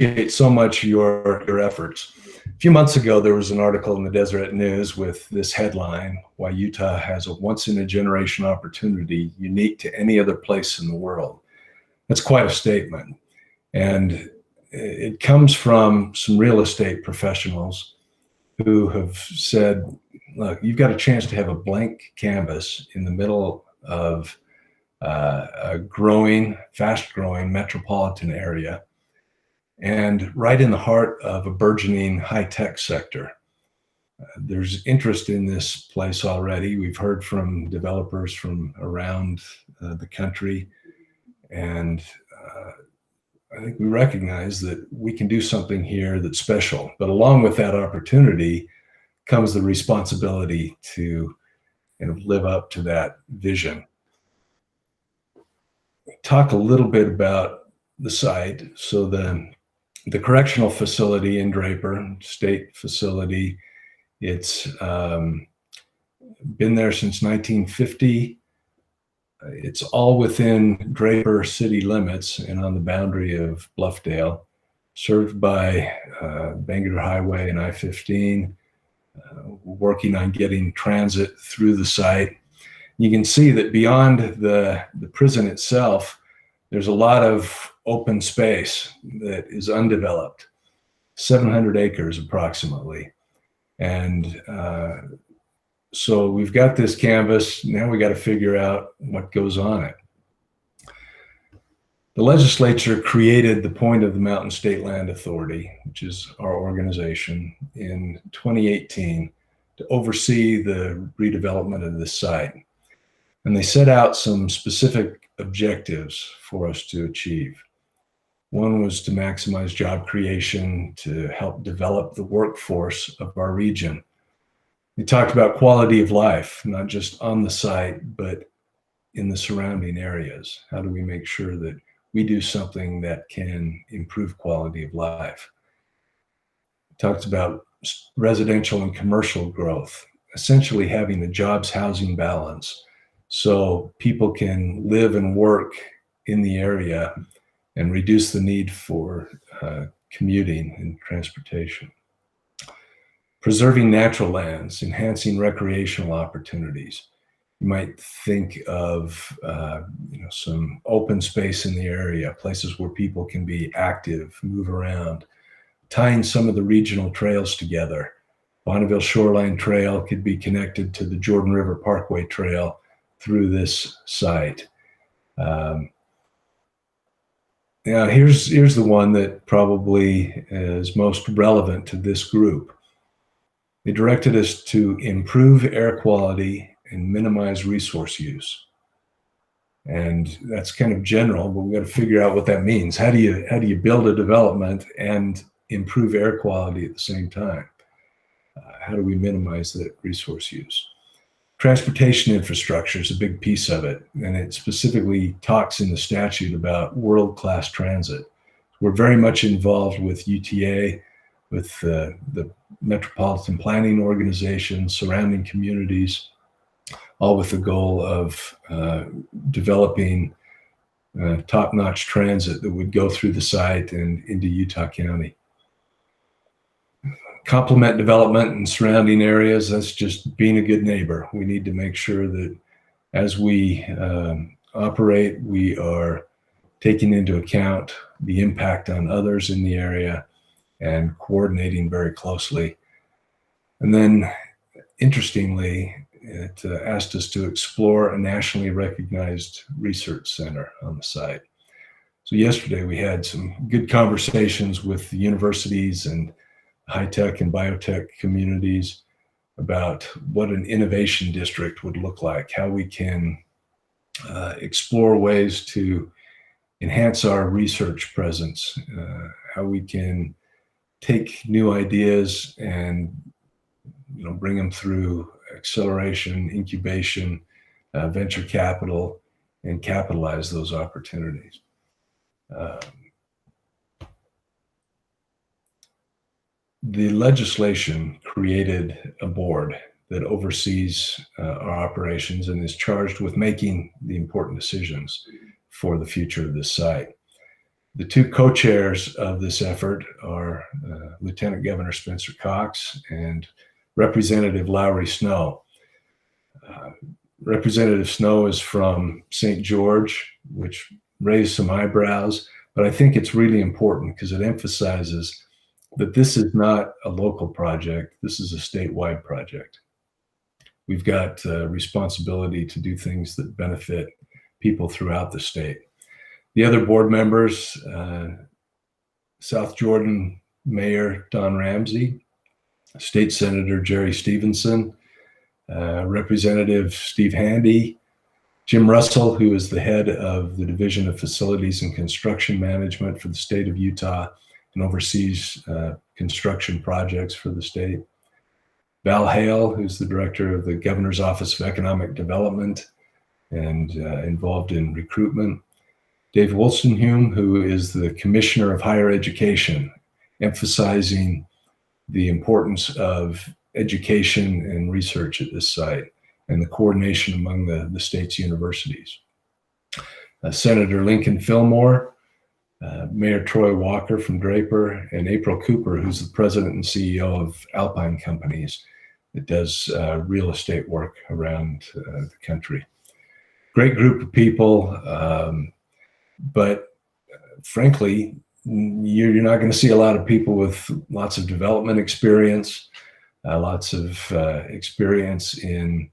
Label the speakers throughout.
Speaker 1: appreciate so much your efforts. A few months ago, there was an article in the Deseret News with this headline: "Why Utah has a once-in-a-generation opportunity unique to any other place in the world." That's quite a statement. And it comes from some real estate professionals who have said, look, you've got a chance to have a blank canvas in the middle of a growing, fast-growing metropolitan area, and right in the heart of a burgeoning high-tech sector. There's interest in this place already. We've heard from developers from around the country, and I think we recognize that we can do something here that's special. But along with that opportunity comes the responsibility to live up to that vision. Talk a little bit about the site. So the correctional facility in Draper, state facility, it's been there since 1950. It's all within Draper city limits and on the boundary of Bluffdale, served by Bangor Highway and I-15, working on getting transit through the site. You can see that beyond the prison itself, there's a lot of open space that is undeveloped, 700 acres approximately. And so we've got this canvas. Now we got to figure out what goes on it. The legislature created the Point of the Mountain State Land Authority, which is our organization, in 2018 to oversee the redevelopment of this site. And they set out some specific objectives for us to achieve. One was to maximize job creation, to help develop the workforce of our region. We talked about quality of life, not just on the site, but in the surrounding areas. How do we make sure that we do something that can improve quality of life? We talked about residential and commercial growth, essentially having a jobs housing balance so people can live and work in the area and reduce the need for commuting and transportation. Preserving natural lands, enhancing recreational opportunities. You might think of some open space in the area, places where people can be active, move around, tying some of the regional trails together. Bonneville Shoreline Trail could be connected to the Jordan River Parkway Trail through this site. Now, here's the one that probably is most relevant to this group. They directed us to improve air quality and minimize resource use. And that's kind of general, but we got to figure out what that means. How do you build a development and improve air quality at the same time? How do we minimize that resource use? Transportation infrastructure is a big piece of it, and it specifically talks in the statute about world-class transit. We're very much involved with UTA, with the Metropolitan Planning Organization, surrounding communities, all with the goal of developing top-notch transit that would go through the site and into Utah County. Complement development in surrounding areas, that's just being a good neighbor. We need to make sure that as we operate, we are taking into account the impact on others in the area and coordinating very closely. And then, interestingly, it asked us to explore a nationally recognized research center on the site. So yesterday we had some good conversations with the universities and high-tech and biotech communities about what an innovation district would look like, how we can explore ways to enhance our research presence, how we can take new ideas and bring them through acceleration, incubation, venture capital, and capitalize those opportunities. The legislation created a board that oversees our operations and is charged with making the important decisions for the future of this site. The two co-chairs of this effort are Lieutenant Governor Spencer Cox and Representative Lowry Snow. Representative Snow is from St. George, which raised some eyebrows, but I think it's really important because it emphasizes that this is not a local project. This is a statewide project. We've got responsibility to do things that benefit people throughout the state. The other board members, South Jordan Mayor Don Ramsey, State Senator Jerry Stevenson, Representative Steve Handy, Jim Russell, who is the head of the Division of Facilities and Construction Management for the state of Utah and oversees construction projects for the state. Val Hale, who's the director of the Governor's Office of Economic Development and involved in recruitment. Dave Wolstenhume, who is the Commissioner of Higher Education, emphasizing the importance of education and research at this site and the coordination among the state's universities. Senator Lincoln Fillmore, Mayor Troy Walker from Draper, and April Cooper, who's the president and CEO of Alpine Companies that does real estate work around the country. Great group of people, but frankly, you're not going to see a lot of people with lots of development experience, lots of experience in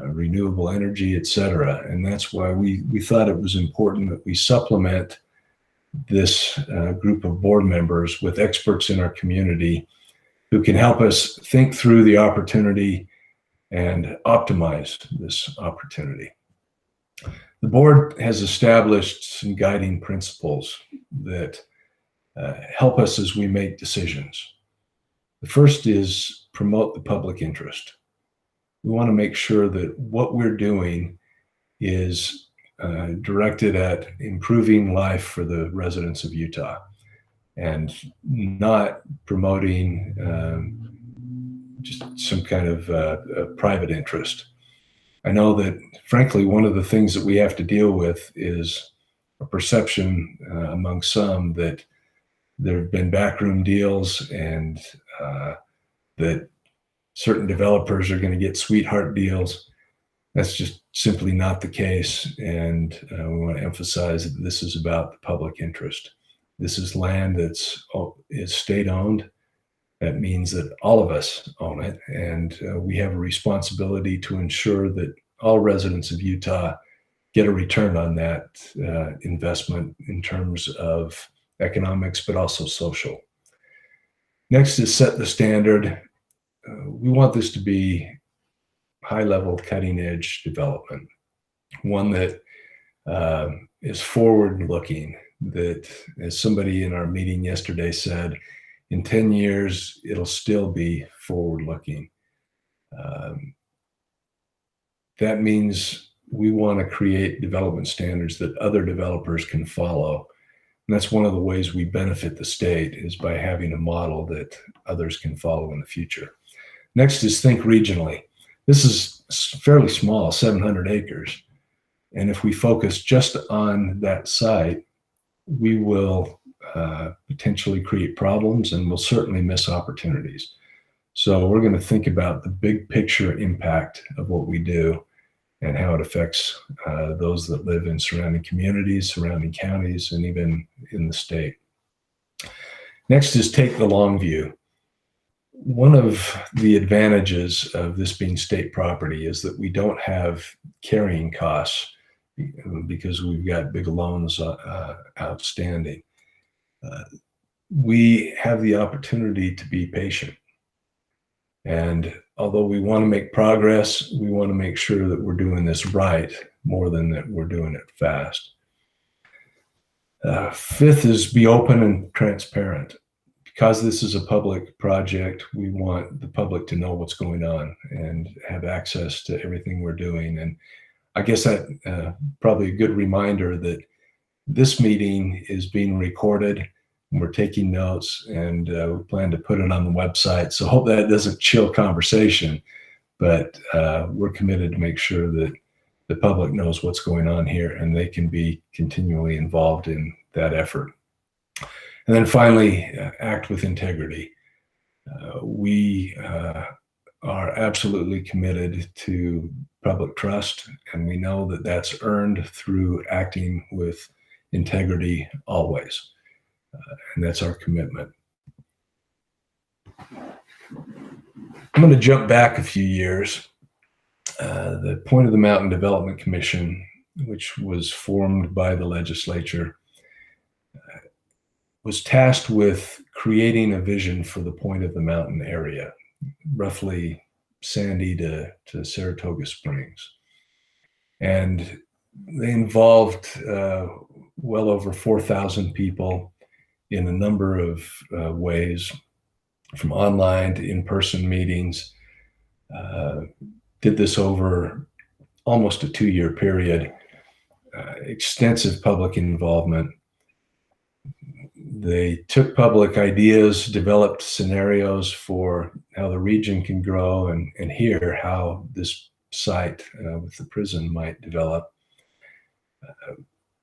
Speaker 1: renewable energy, et cetera. And that's why we thought it was important that we supplement this group of board members with experts in our community who can help us think through the opportunity and optimize this opportunity. The board has established some guiding principles that help us as we make decisions. The first is promote the public interest. We want to make sure that what we're doing is directed at improving life for the residents of Utah and not promoting just some kind of private interest. I know that, frankly, one of the things that we have to deal with is a perception among some that there have been backroom deals and that certain developers are going to get sweetheart deals. That's just simply not the case. And we want to emphasize that this is about the public interest. This is land is state owned. That means that all of us own it. And we have a responsibility to ensure that all residents of Utah get a return on that investment in terms of economics, but also social. Next is set the standard. We want this to be high-level, cutting-edge development, one that is forward-looking, that, as somebody in our meeting yesterday said, in 10 years, it'll still be forward-looking. That means we want to create development standards that other developers can follow. And that's one of the ways we benefit the state, is by having a model that others can follow in the future. Next is think regionally. This is fairly small, 700 acres. And if we focus just on that site, we will potentially create problems and we'll certainly miss opportunities. So we're going to think about the big picture impact of what we do and how it affects those that live in surrounding communities, surrounding counties, and even in the state. Next is take the long view. One of the advantages of this being state property is that we don't have carrying costs because we've got big loans outstanding. We have the opportunity to be patient. And although we want to make progress, we want to make sure that we're doing this right more than that we're doing it fast. Fifth is be open and transparent. Because this is a public project, we want the public to know what's going on and have access to everything we're doing. And I guess that probably a good reminder that this meeting is being recorded. We're taking notes, and we plan to put it on the website. So hope that doesn't chill conversation, but we're committed to make sure that the public knows what's going on here and they can be continually involved in that effort. And then finally, act with integrity. We are absolutely committed to public trust, and we know that that's earned through acting with integrity always. And that's our commitment. I'm going to jump back a few years. The Point of the Mountain Development Commission, which was formed by the legislature, was tasked with creating a vision for the Point of the Mountain area, roughly Sandy to Saratoga Springs. And they involved well over 4,000 people in a number of ways, from online to in-person meetings. Did this over almost a 2-year period. Extensive public involvement. They took public ideas, developed scenarios for how the region can grow, and here how this site with the prison might develop.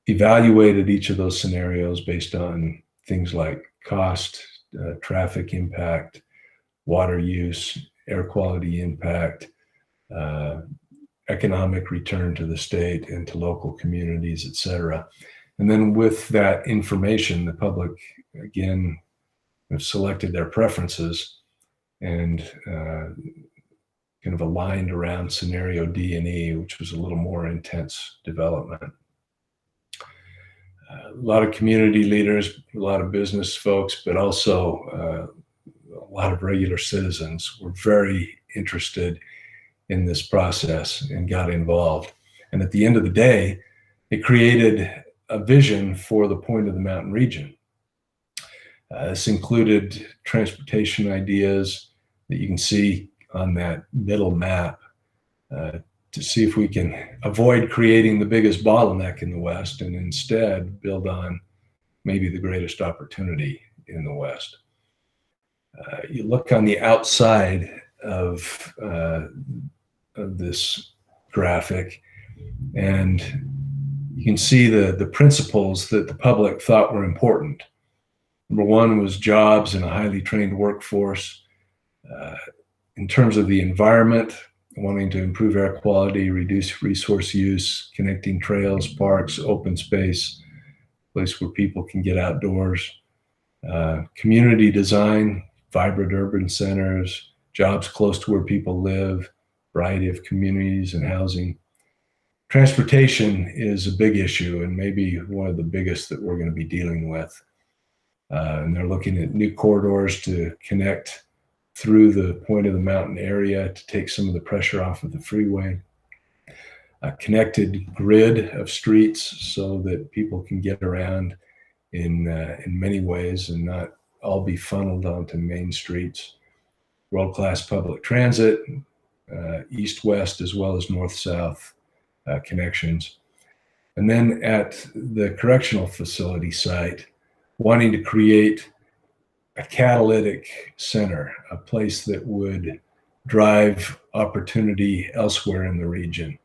Speaker 1: Evaluated each of those scenarios based on things like cost, traffic impact, water use, air quality impact, economic return to the state and to local communities, et cetera. And then with that information, the public, again, have selected their preferences and kind of aligned around scenario D and E, which was a little more intense development. A lot of community leaders, a lot of business folks, but also a lot of regular citizens were very interested in this process and got involved. And at the end of the day, it created a vision for the Point of the Mountain region. This included transportation ideas that you can see on that middle map to see if we can avoid creating the biggest bottleneck in the West and instead build on maybe the greatest opportunity in the West. You look on the outside of this graphic, and you can see the principles that the public thought were important. Number one was jobs and a highly trained workforce. In terms of the environment, wanting to improve air quality, reduce resource use, connecting trails, parks, open space, place where people can get outdoors. Community design, vibrant urban centers, jobs close to where people live, variety of communities and housing. Transportation is a big issue and maybe one of the biggest that we're going to be dealing with. And they're looking at new corridors to connect through the Point of the Mountain area to take some of the pressure off of the freeway. A connected grid of streets so that people can get around in many ways and not all be funneled onto main streets. World-class public transit, east-west as well as north-south connections. And then at the correctional facility site, wanting to create a catalytic center, a place that would drive opportunity elsewhere in the region,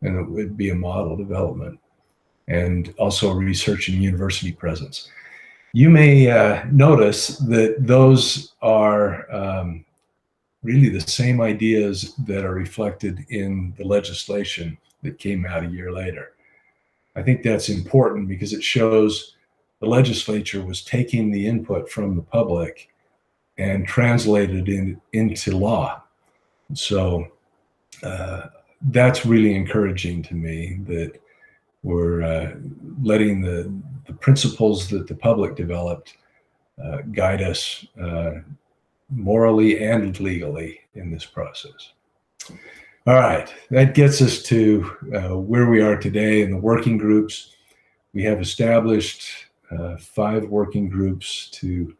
Speaker 1: and it would be a model development, and also research and university presence. You may notice that those are really the same ideas that are reflected in the legislation that came out a year later. I think that's important because it shows the legislature was taking the input from the public and translated it into law. So that's really encouraging to me that we're letting the principles that the public developed guide us morally and legally in this process. All right, that gets us to where we are today in the working groups. We have established 5 working groups to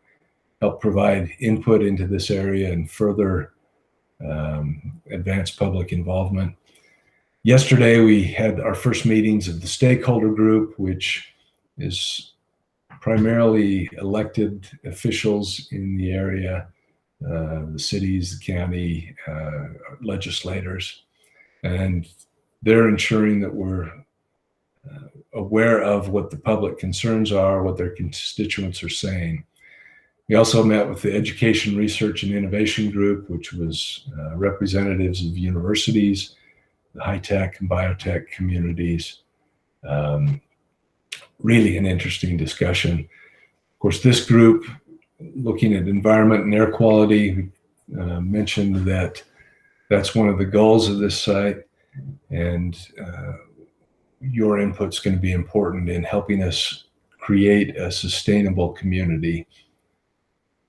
Speaker 1: help provide input into this area and further advance public involvement. Yesterday, we had our first meetings of the stakeholder group, which is primarily elected officials in the area, the cities, the county, legislators. And they're ensuring that we're aware of what the public concerns are, what their constituents are saying. We also met with the Education, Research, and Innovation Group, which was representatives of universities, the high-tech and biotech communities. Really an interesting discussion. Of course, this group, looking at environment and air quality, mentioned that that's one of the goals of this site, and your input's going to be important in helping us create a sustainable community.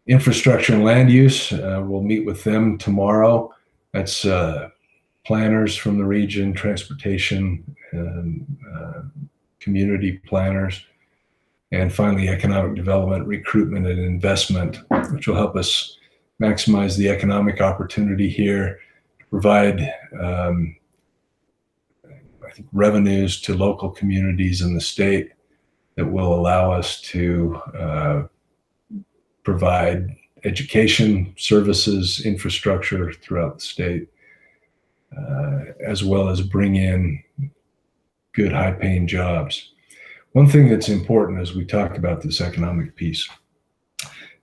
Speaker 1: Infrastructure and land use, we'll meet with them tomorrow. That's planners from the region, transportation, community planners, and finally economic development, recruitment, and investment, which will help us maximize the economic opportunity here, provide I think revenues to local communities in the state that will allow us to provide education, services, infrastructure throughout the state, as well as bring in good high-paying jobs. One thing that's important as we talk about this economic piece,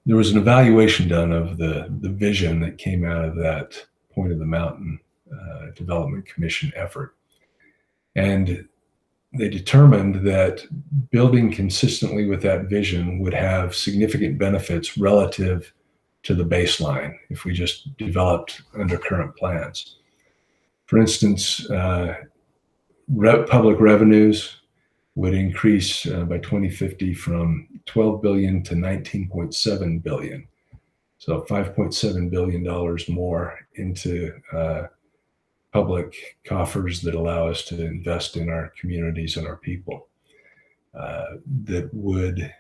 Speaker 1: there was an evaluation done of the vision that came out of that Point of the Mountain Development Commission effort. And they determined that building consistently with that vision would have significant benefits relative to the baseline if we just developed under current plans. For instance, public revenues would increase by 2050 from 12 billion to 19.7 billion. So $5.7 billion more into public coffers that allow us to invest in our communities and our people. That would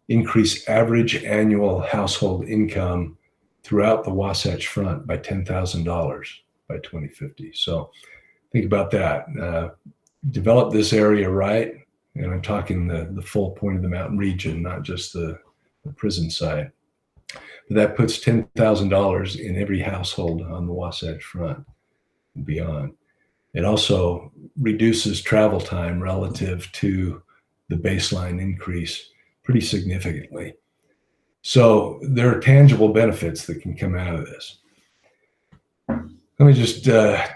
Speaker 1: increase average annual household income throughout the Wasatch Front by $10,000 by 2050. So think about that. Develop this area right, and I'm talking the full Point of the Mountain region, not just the prison side. But that puts $10,000 in every household on the Wasatch Front and beyond. It also reduces travel time relative to the baseline increase pretty significantly. So there are tangible benefits that can come out of this. Let me just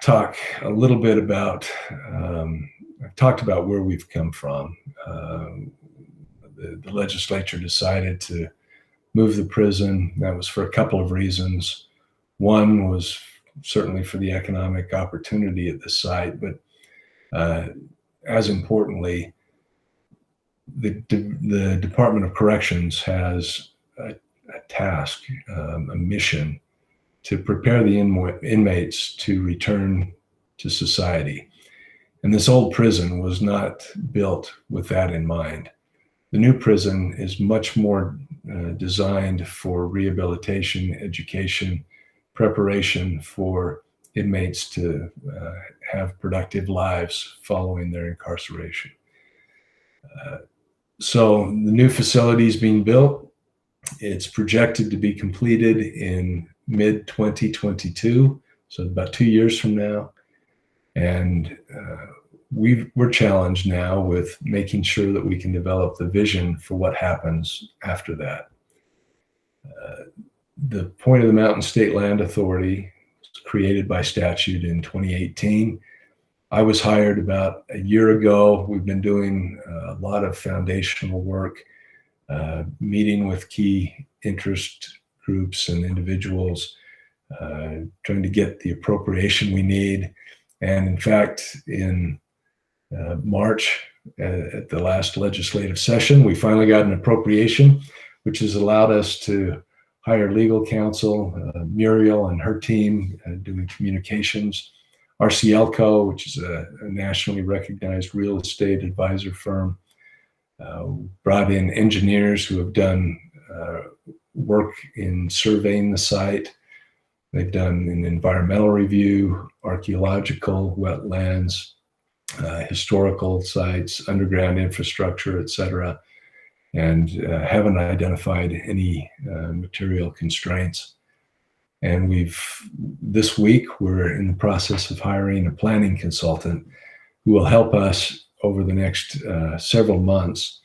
Speaker 1: talk a little bit about, I've talked about where we've come from. The legislature decided to move the prison. That was for a couple of reasons. One was certainly for the economic opportunity at the site, but as importantly, the Department of Corrections has a task, a mission to prepare the inmates to return to society. And this old prison was not built with that in mind. The new prison is much more designed for rehabilitation, education, preparation for inmates to have productive lives following their incarceration. So the new facility is being built. It's projected to be completed in mid-2022, so about 2 years from now. And we're challenged now with making sure that we can develop the vision for what happens after that. The Point of the Mountain State Land Authority was created by statute in 2018. I was hired about a year ago. We've been doing a lot of foundational work, meeting with key interest groups and individuals, trying to get the appropriation we need. And in fact, in March, at the last legislative session, we finally got an appropriation, which has allowed us to hire legal counsel, Muriel and her team doing communications, RCLCO, which is a nationally recognized real estate advisor firm, brought in engineers who have done work in surveying the site. They've done an environmental review, archaeological, wetlands, historical sites, underground infrastructure, et cetera, and haven't identified any material constraints. And this week, we're in the process of hiring a planning consultant who will help us over the next several months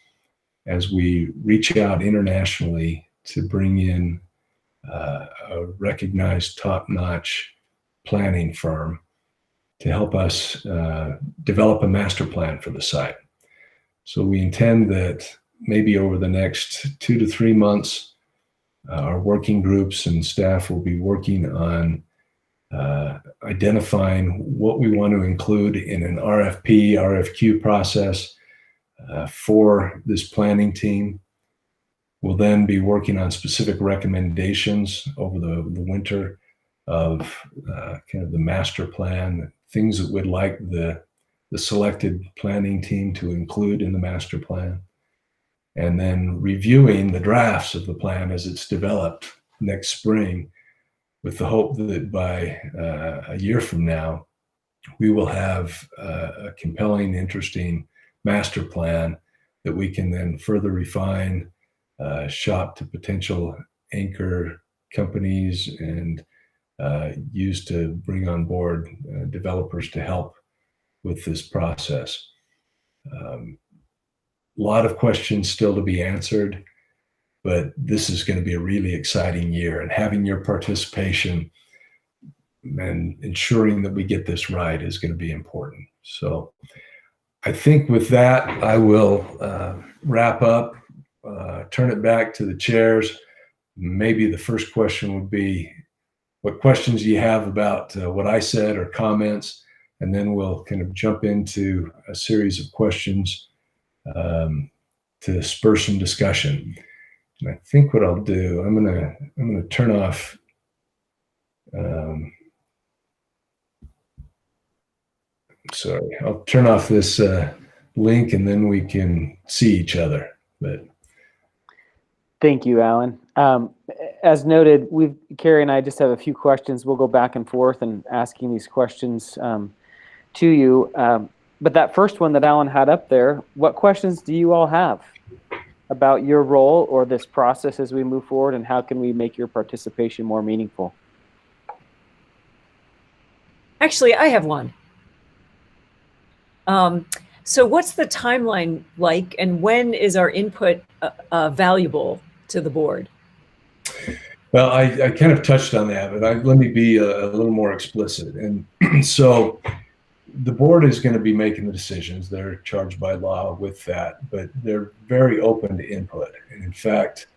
Speaker 1: as we reach out internationally to bring in a recognized top-notch planning firm to help us develop a master plan for the site. So we intend that maybe over the next 2 to 3 months, our working groups and staff will be working on identifying what we want to include in an RFP, RFQ process for this planning team. We'll then be working on specific recommendations over the winter of kind of the master plan, things that we'd like the selected planning team to include in the master plan, and then reviewing the drafts of the plan as it's developed next spring, with the hope that by a year from now, we will have a compelling, interesting master plan that we can then further refine, shop to potential anchor companies, and use to bring on board developers to help with this process. A lot of questions still to be answered, but this is going to be a really exciting year, and having your participation and ensuring that we get this right is going to be important. So I think with that, I will wrap up, turn it back to the chairs. Maybe the first question would be, what questions do you have about what I said or comments? And then we'll kind of jump into a series of questions to spur some discussion. And I think what I'll do, I'm gonna turn off sorry, I'll turn off this link, and then we can see each other. But
Speaker 2: thank you, Alan. As noted, Carrie and I just have a few questions. We'll go back and forth and asking these questions to you. But that first one that Alan had up there, what questions do you all have about your role or this process as we move forward, and how can we make your participation more meaningful?
Speaker 3: Actually, I have one. So what's the timeline like, and when is our input valuable to the board?
Speaker 1: Well, I kind of touched on that, but let me be a little more explicit. And so the board is going to be making the decisions. They're charged by law with that, but they're very open to input. And in fact,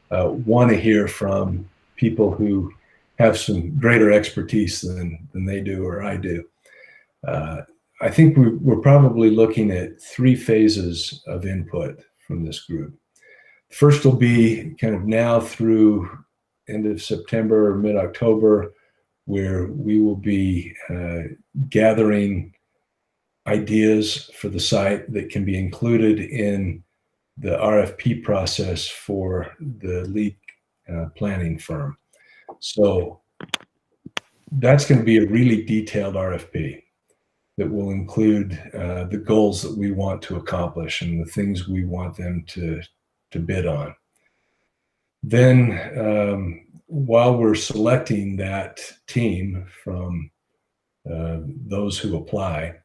Speaker 1: want to hear from people who have some greater expertise than they do or I do. I think we're probably looking at 3 phases of input from this group. First will be kind of now through end of September or mid-October, where we will be gathering ideas for the site that can be included in the RFP process for the lead planning firm. So that's going to be a really detailed RFP that will include the goals that we want to accomplish and the things we want them to bid on. Then while we're selecting that team from those who apply,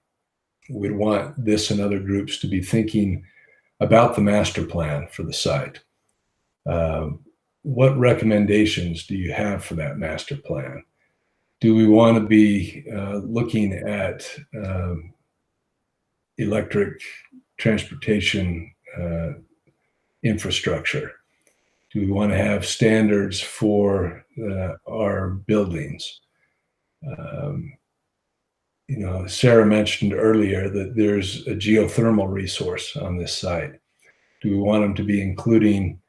Speaker 1: we'd want this and other groups to be thinking about the master plan for the site. What recommendations do you have for that master plan? Do we want to be looking at electric transportation infrastructure? Do we want to have standards for our buildings? Sarah mentioned earlier that there's a geothermal resource on this site. Do we want them to be including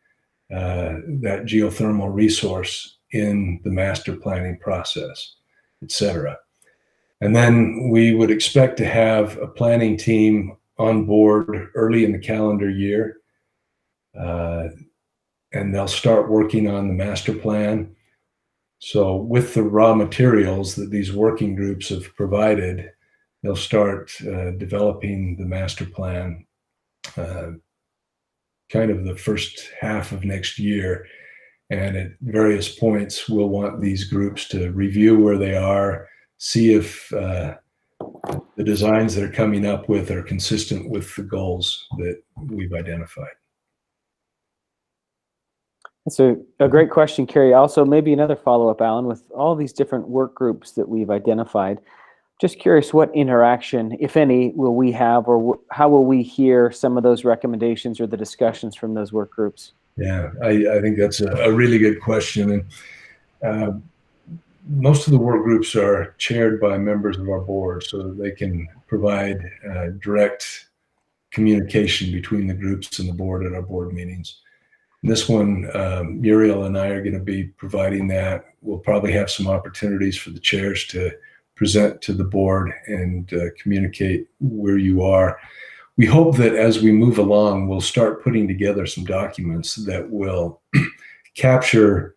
Speaker 1: that geothermal resource in the master planning process, et cetera? And then we would expect to have a planning team on board early in the calendar year, and they'll start working on the master plan. So with the raw materials that these working groups have provided, they'll start developing the master plan kind of the first half of next year. And at various points, we'll want these groups to review where they are, see if the the designs that are coming up with are consistent with the goals that we've identified.
Speaker 2: That's a great question, Carrie. Also, maybe another follow-up, Alan, with all these different work groups that we've identified. Just curious, what interaction, if any, will we have, or how will we hear some of those recommendations or the discussions from those work groups?
Speaker 1: Yeah, I think that's a really good question. And most of the work groups are chaired by members of our board so that they can provide direct communication between the groups and the board at our board meetings. This one, Muriel and I are going to be providing that. We'll probably have some opportunities for the chairs to present to the board and communicate where you are. We hope that as we move along, we'll start putting together some documents that will capture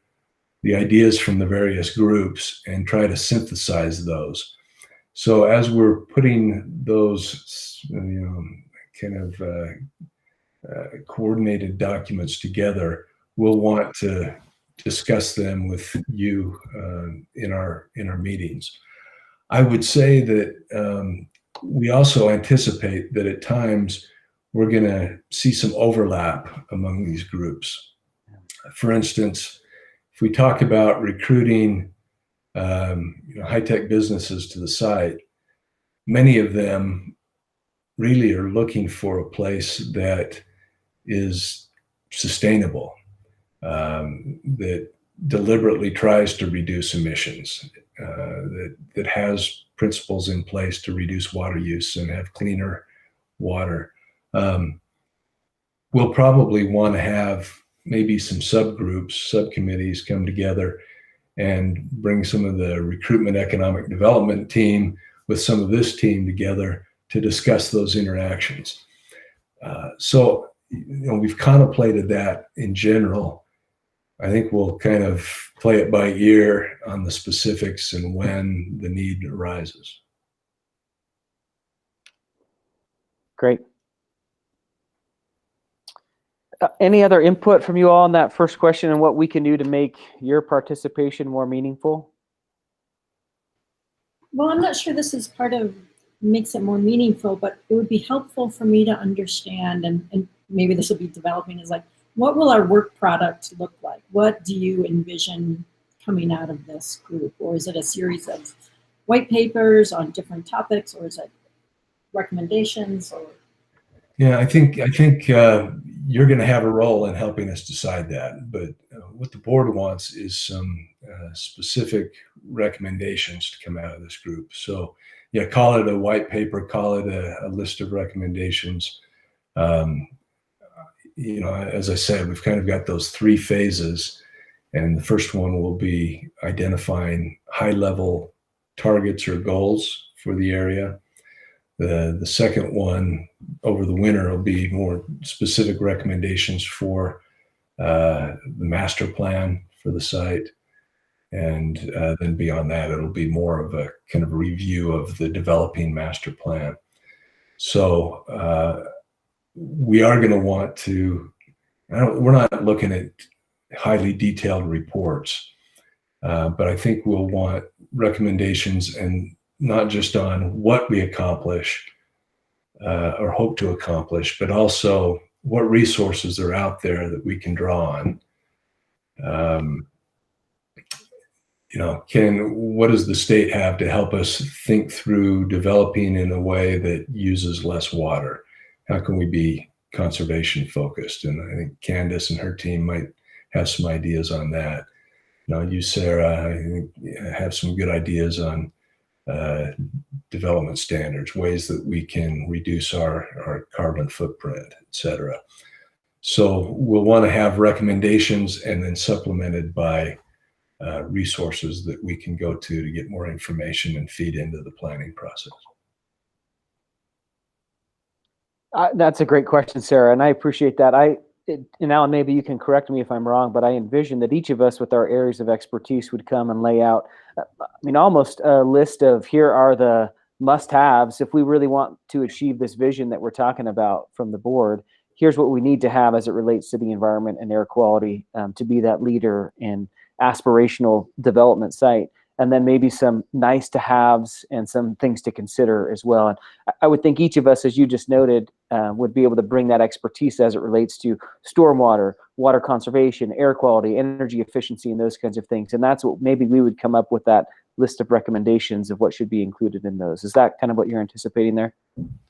Speaker 1: the ideas from the various groups and try to synthesize those. So as we're putting those, kind of coordinated documents together, we'll want to discuss them with you in our meetings. I would say that we also anticipate that at times we're going to see some overlap among these groups. For instance, if we talk about recruiting high-tech businesses to the site, many of them really are looking for a place that is sustainable, that deliberately tries to reduce emissions, that has principles in place to reduce water use and have cleaner water. We'll probably want to have maybe some subgroups, subcommittees come together and bring some of the recruitment economic development team with some of this team together to discuss those interactions. So we've contemplated that in general. I think we'll kind of play it by ear on the specifics and when the need arises.
Speaker 2: Great. Any other input from you all on that first question and what we can do to make your participation more meaningful?
Speaker 4: Well, I'm not sure this is part of makes it more meaningful, but it would be helpful for me to understand, and maybe this will be developing, is like, what will our work product look like? What do you envision coming out of this group? Or is it a series of white papers on different topics, or is it recommendations? Or
Speaker 1: yeah, I think you're going to have a role in helping us decide that. But what the board wants is some specific recommendations to come out of this group. So yeah, call it a white paper, call it a list of recommendations. As I said, we've kind of got those three phases, and the first one will be identifying high-level targets or goals for the area. The second one over the winter will be more specific recommendations for the master plan for the site. And then beyond that, it'll be more of a kind of review of the developing master plan. So we are going to want to, we're not looking at highly detailed reports, but I think we'll want recommendations, and not just on what we accomplish or hope to accomplish, but also what resources are out there that we can draw on. What does the state have to help us think through developing in a way that uses less water? How can we be conservation focused? And I think Candace and her team might have some ideas on that. You, Sarah, I think have some good ideas on development standards, ways that we can reduce our carbon footprint, et cetera. So we'll want to have recommendations and then supplemented by resources that we can go to get more information and feed into the planning process.
Speaker 2: That's a great question, Sarah, and I appreciate that. And Alan, maybe you can correct me if I'm wrong, but I envision that each of us with our areas of expertise would come and lay out, almost a list of here are the must-haves if we really want to achieve this vision that we're talking about from the board. Here's what we need to have as it relates to the environment and air quality to be that leader in aspirational development site. and then maybe some nice to haves and some things to consider as well. And I would think each of us, as you just noted, would be able to bring that expertise as it relates to stormwater, water conservation, air quality, energy efficiency, and those kinds of things. And that's what maybe we would come up with, that list of recommendations of what should be included in those. Is that kind of what you're anticipating there?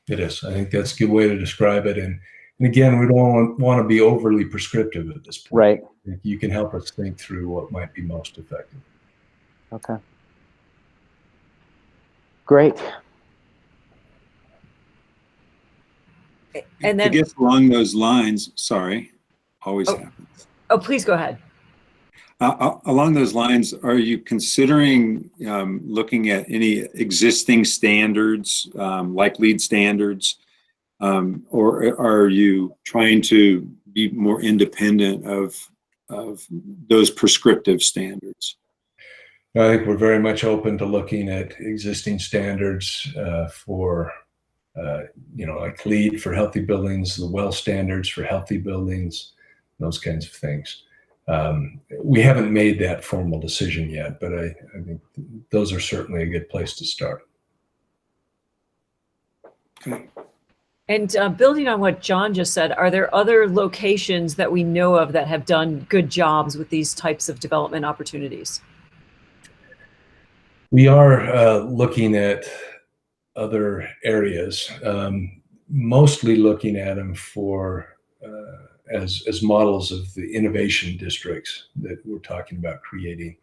Speaker 1: It is. I think that's a good way to describe it. And again, we don't want to be overly prescriptive at this point.
Speaker 2: Right.
Speaker 1: You can help us think through what might be most effective.
Speaker 2: Okay. Great.
Speaker 3: And then,
Speaker 5: I guess along those lines, sorry, always happens.
Speaker 3: oh, please go ahead.
Speaker 5: Along those lines, are you considering looking at any existing standards, like LEED standards, or are you trying to be more independent of those prescriptive standards?
Speaker 1: I think we're very much open to looking at existing standards for, like LEED for healthy buildings, the well standards for healthy buildings, those kinds of things. We haven't made that formal decision yet, but I think those are certainly a good place to start.
Speaker 5: Okay.
Speaker 3: And building on what John just said, are there other locations that we know of that have done good jobs with these types of development opportunities?
Speaker 1: We are looking at other areas, mostly looking at them for as models of the innovation districts that we're talking about creating.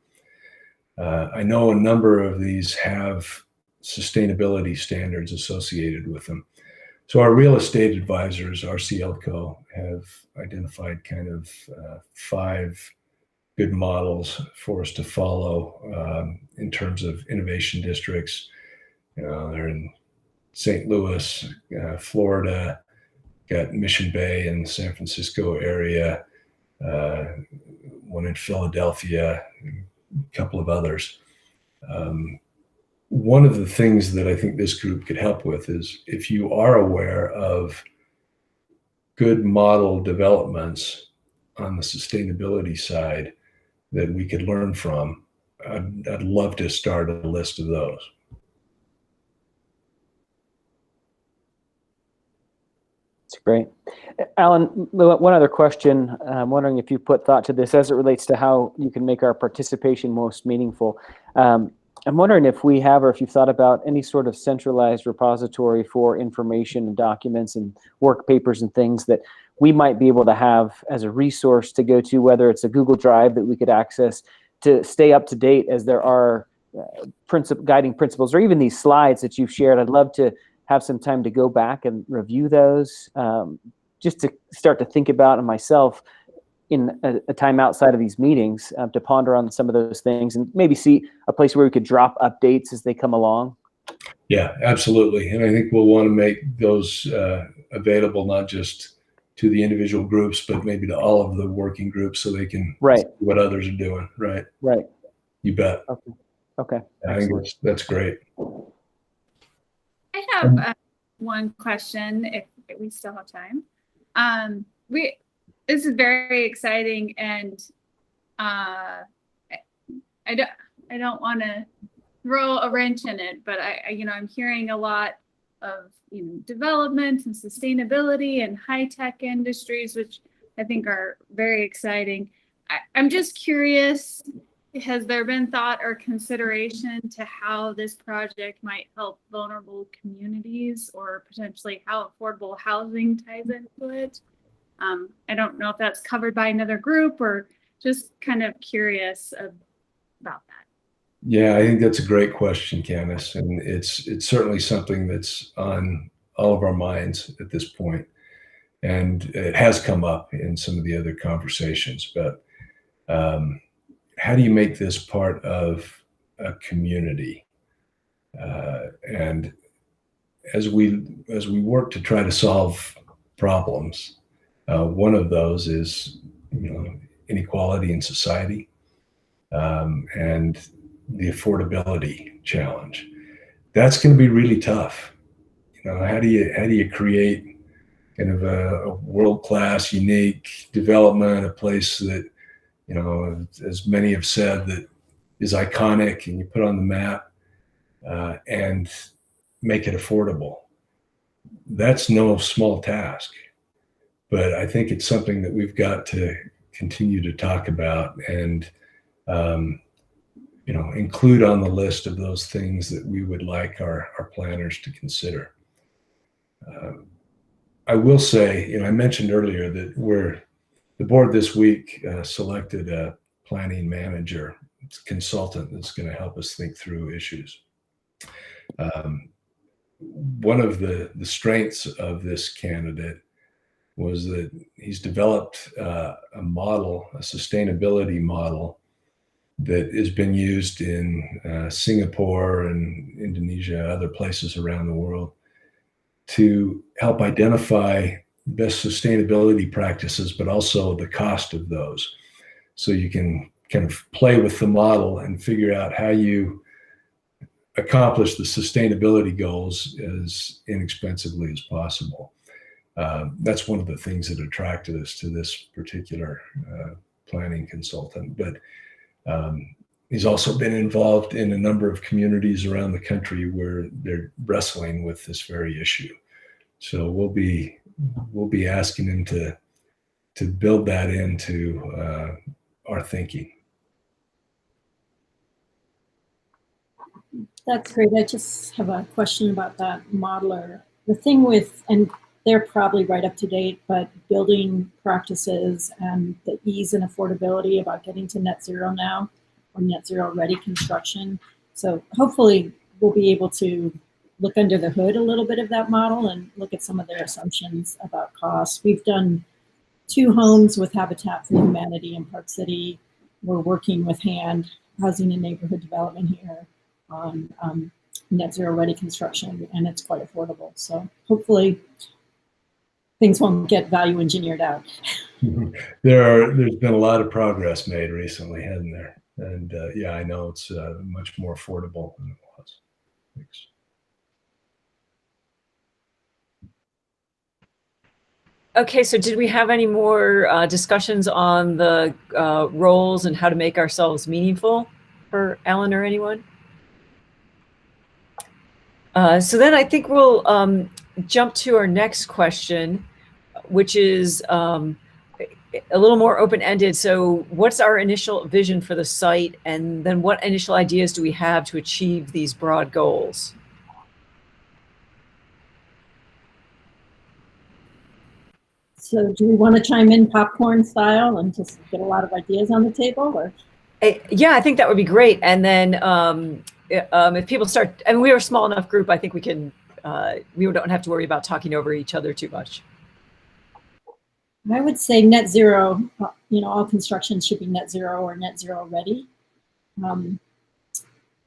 Speaker 1: I know a number of these have sustainability standards associated with them. So our real estate advisors, RCLCO, have identified kind of 5 good models for us to follow in terms of innovation districts. They're in St. Louis, Florida, got Mission Bay in the San Francisco area, one in Philadelphia, a couple of others. One of the things that I think this group could help with is if you are aware of good model developments on the sustainability side that we could learn from, I'd love to start a list of those.
Speaker 2: That's great. Alan, one other question. I'm wondering if you put thought to this as it relates to how you can make our participation most meaningful. I'm wondering if we have, or if you've thought about any sort of centralized repository for information and documents and work papers and things that we might be able to have as a resource to go to, whether it's a Google Drive that we could access to stay up to date as there are guiding principles, or even these slides that you've shared. I'd love to have some time to go back and review those, just to start to think about, and myself in a time outside of these meetings, to ponder on some of those things and maybe see a place where we could drop updates as they come along.
Speaker 1: Yeah, absolutely. And I think we'll want to make those available not just to the individual groups, but maybe to all of the working groups so they can see what others are doing. Right.
Speaker 2: Right.
Speaker 1: You bet.
Speaker 2: Okay.
Speaker 1: I think that's great.
Speaker 6: I have one question, if we still have time. This is very exciting, and I don't want to throw a wrench in it, but I'm hearing a lot of development and sustainability and high tech industries, which I think are very exciting. I'm just curious, has there been thought or consideration to how this project might help vulnerable communities, or potentially how affordable housing ties into it? I don't know if that's covered by another group, or just kind of curious about that.
Speaker 1: Yeah, I think that's a great question, Candace, and it's certainly something that's on all of our minds at this point, and it has come up in some of the other conversations. But how do you make this part of a community? And as we work to try to solve problems, one of those is inequality in society, and the affordability challenge. That's going to be really tough. How do you create kind of a world-class, unique development, a place that, as many have said, that is iconic and you put on the map and make it affordable. That's no small task, but I think it's something that we've got to continue to talk about and include on the list of those things that we would like our planners to consider. I will say, I mentioned earlier that the board this week selected a planning manager, consultant that's going to help us think through issues. One of the strengths of this candidate was that he's developed a model, a sustainability model that has been used in Singapore and Indonesia, other places around the world, to help identify best sustainability practices, but also the cost of those. So you can kind of play with the model and figure out how you accomplish the sustainability goals as inexpensively as possible. That's one of the things that attracted us to this particular planning consultant. But he's also been involved in a number of communities around the country where they're wrestling with this very issue. So we'll be asking him to build that into our thinking.
Speaker 4: That's great. I just have a question about that modeler. The thing with, and they're probably right up to date, but building practices and the ease and affordability about getting to net zero now, or net zero ready construction. So hopefully we'll be able to look under the hood a little bit of that model and look at some of their assumptions about costs. We've done 2 homes with Habitat for Humanity in Park City. We're working with HAND, Housing and Neighborhood Development here, on net zero ready construction, and it's quite affordable. So hopefully things won't get value engineered out.
Speaker 1: There's been a lot of progress made recently, hasn't there? And yeah, I know it's much more affordable than it was. Thanks.
Speaker 3: Okay, so did we have any more discussions on the roles and how to make ourselves meaningful for Alan or anyone? So then I think we'll jump to our next question, which is a little more open-ended. So what's our initial vision for the site? And then what initial ideas do we have to achieve these broad goals?
Speaker 4: So do we want to chime in popcorn style and just get a lot of ideas on the table? Or?
Speaker 3: Yeah, I think that would be great. And then if people start, and we're a small enough group, I think we can, we don't have to worry about talking over each other too much.
Speaker 4: I would say net zero, all construction should be net zero or net zero ready.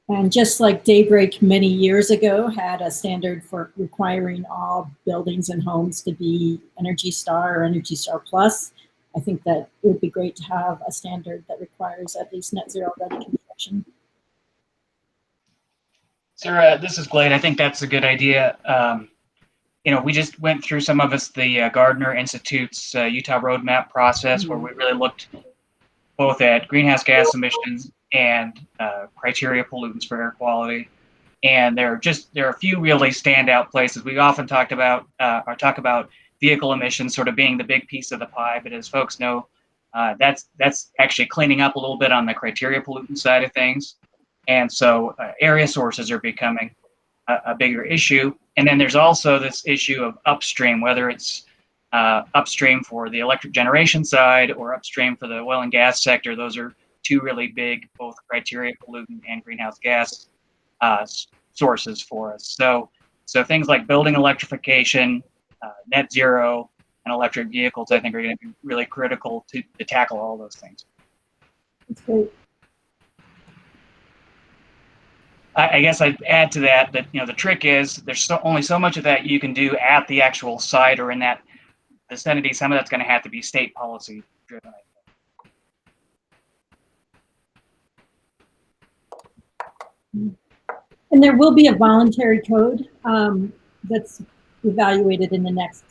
Speaker 4: And just like Daybreak many years ago had a standard for requiring all buildings and homes to be Energy Star or Energy Star Plus, I think that it would be great to have a standard that requires at least net zero ready construction.
Speaker 7: Sarah, this is Glade. I think that's a good idea. We just went through some of us the Gardner Institute's Utah roadmap process, where we really looked both at greenhouse gas emissions and criteria pollutants for air quality. And there are a few really standout places. We often talk about vehicle emissions sort of being the big piece of the pie, but as folks know, that's actually cleaning up a little bit on the criteria pollutant side of things. And so area sources are becoming a bigger issue. And then there's also this issue of upstream, whether it's upstream for the electric generation side or upstream for the oil and gas sector. Those are 2 really big, both criteria pollutant and greenhouse gas sources for us. So things like building electrification, net zero, and electric vehicles, I think, are going to be really critical to tackle all those things.
Speaker 4: That's great.
Speaker 7: I guess I'd add to that the trick is there's only so much of that you can do at the actual site or in that vicinity. Some of that's going to have to be state policy driven.
Speaker 4: And there will be a voluntary code that's evaluated in the next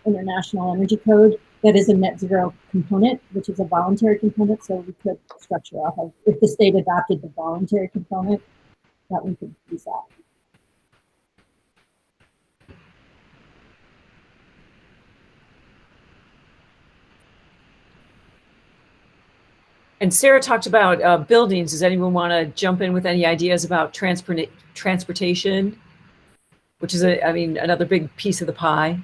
Speaker 4: International Energy Code that is a net zero component, which is a voluntary component. So we could structure off of, if the state adopted the voluntary component, that we could use that.
Speaker 3: And Sarah talked about buildings. Does anyone want to jump in with any ideas about transportation, which is, I mean, another big piece of the pie?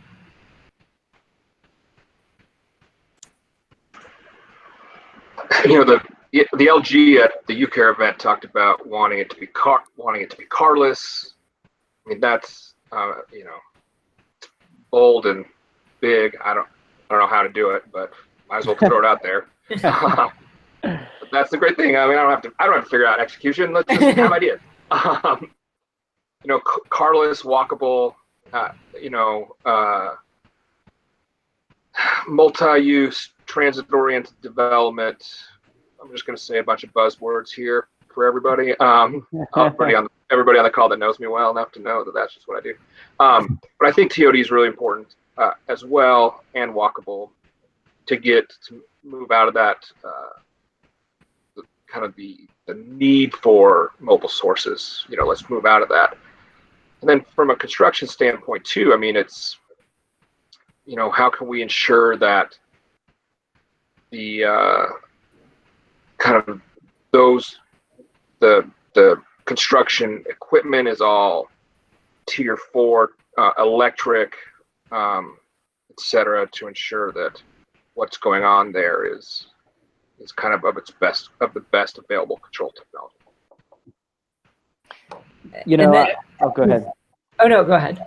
Speaker 8: You know, the LG at the UCARE event talked about wanting it to be carless. I mean, that's you know, bold and big. I don't know how to do it, but might as well throw it out there. But that's the great thing. I mean, I don't have to figure out execution. Let's just have ideas. You know, carless, walkable. You know, multi-use, transit-oriented development. I'm just going to say a bunch of buzzwords here for everybody. Everybody on the call that knows me well enough to know that that's just what I do. But I think TOD is really important as well, and walkable, to move out of that kind of the need for mobile sources. You know, let's move out of that. And then from a construction standpoint too, I mean, it's, you know, how can we ensure that the kind of the construction equipment is all tier 4 electric, et cetera, to ensure that what's going on there is kind of the best available control technology.
Speaker 2: You know, oh, go ahead.
Speaker 3: Oh no, go ahead.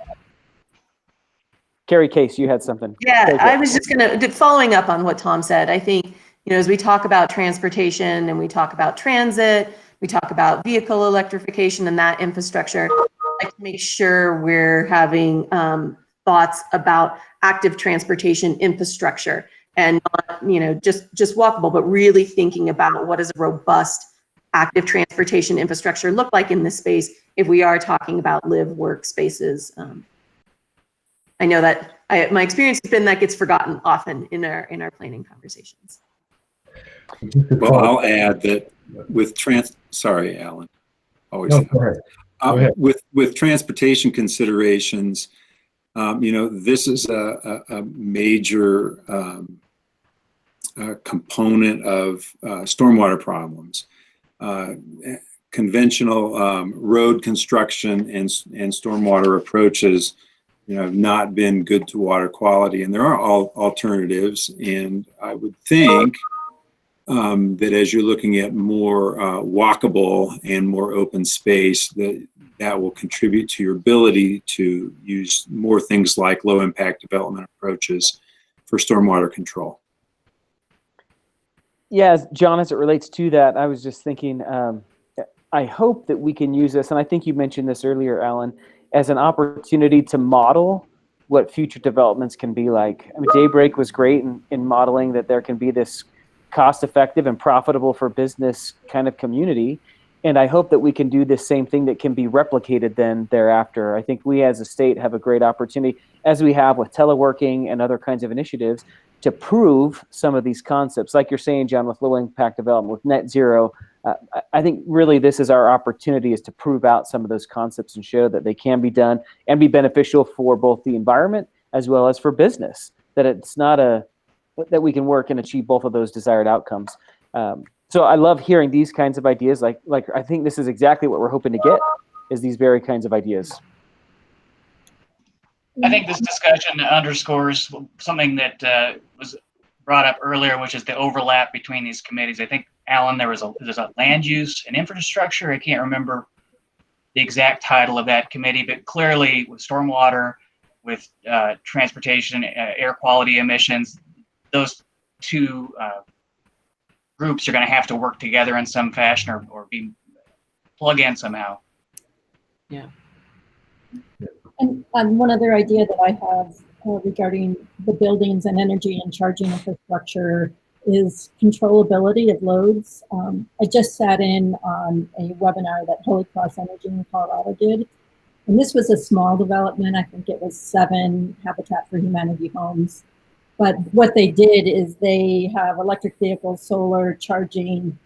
Speaker 2: Carrie Case, you had something.
Speaker 9: Yeah, I was just following up on what Tom said. I think, you know, as we talk about transportation and we talk about transit, we talk about vehicle electrification and that infrastructure, I'd like to make sure we're having thoughts about active transportation infrastructure, and not, you know, just walkable, but really thinking about what does a robust active transportation infrastructure look like in this space if we are talking about live work spaces. I know that my experience has been that gets forgotten often in our planning conversations.
Speaker 5: Well, I'll add that with sorry, Alan. Always.
Speaker 1: No, go ahead. Go ahead.
Speaker 5: With transportation considerations, you know, this is a major component of stormwater problems. Conventional road construction and stormwater approaches, you know, have not been good to water quality, and there are alternatives. And I would think that as you're looking at more walkable and more open space, that will contribute to your ability to use more things like low impact development approaches for stormwater control.
Speaker 2: Yeah, John, as it relates to that, I was just thinking, I hope that we can use this, and I think you mentioned this earlier, Alan, as an opportunity to model what future developments can be like. I mean, Daybreak was great in modeling that there can be this cost-effective and profitable for business kind of community. And I hope that we can do this same thing that can be replicated then thereafter. I think we as a state have a great opportunity, as we have with teleworking and other kinds of initiatives, to prove some of these concepts. Like you're saying, John, with low impact development, with net zero, I think really this is our opportunity, is to prove out some of those concepts and show that they can be done and be beneficial for both the environment as well as for business, that it's not that we can work and achieve both of those desired outcomes. So I love hearing these kinds of ideas. Like I think this is exactly what we're hoping to get, is these very kinds of ideas.
Speaker 7: I think this discussion underscores something that was brought up earlier, which is the overlap between these committees. I think, Alan, there's a land use and infrastructure. I can't remember the exact title of that committee, but clearly with stormwater, with transportation, air quality emissions, those two groups are going to have to work together in some fashion or be plug in somehow.
Speaker 3: Yeah.
Speaker 4: And one other idea that I have regarding the buildings and energy and charging infrastructure is controllability of loads. I just sat in on a webinar that Holy Cross Energy in Colorado did. And this was a small development. I think it was 7 Habitat for Humanity homes. But what they did is they have electric vehicles, solar charging,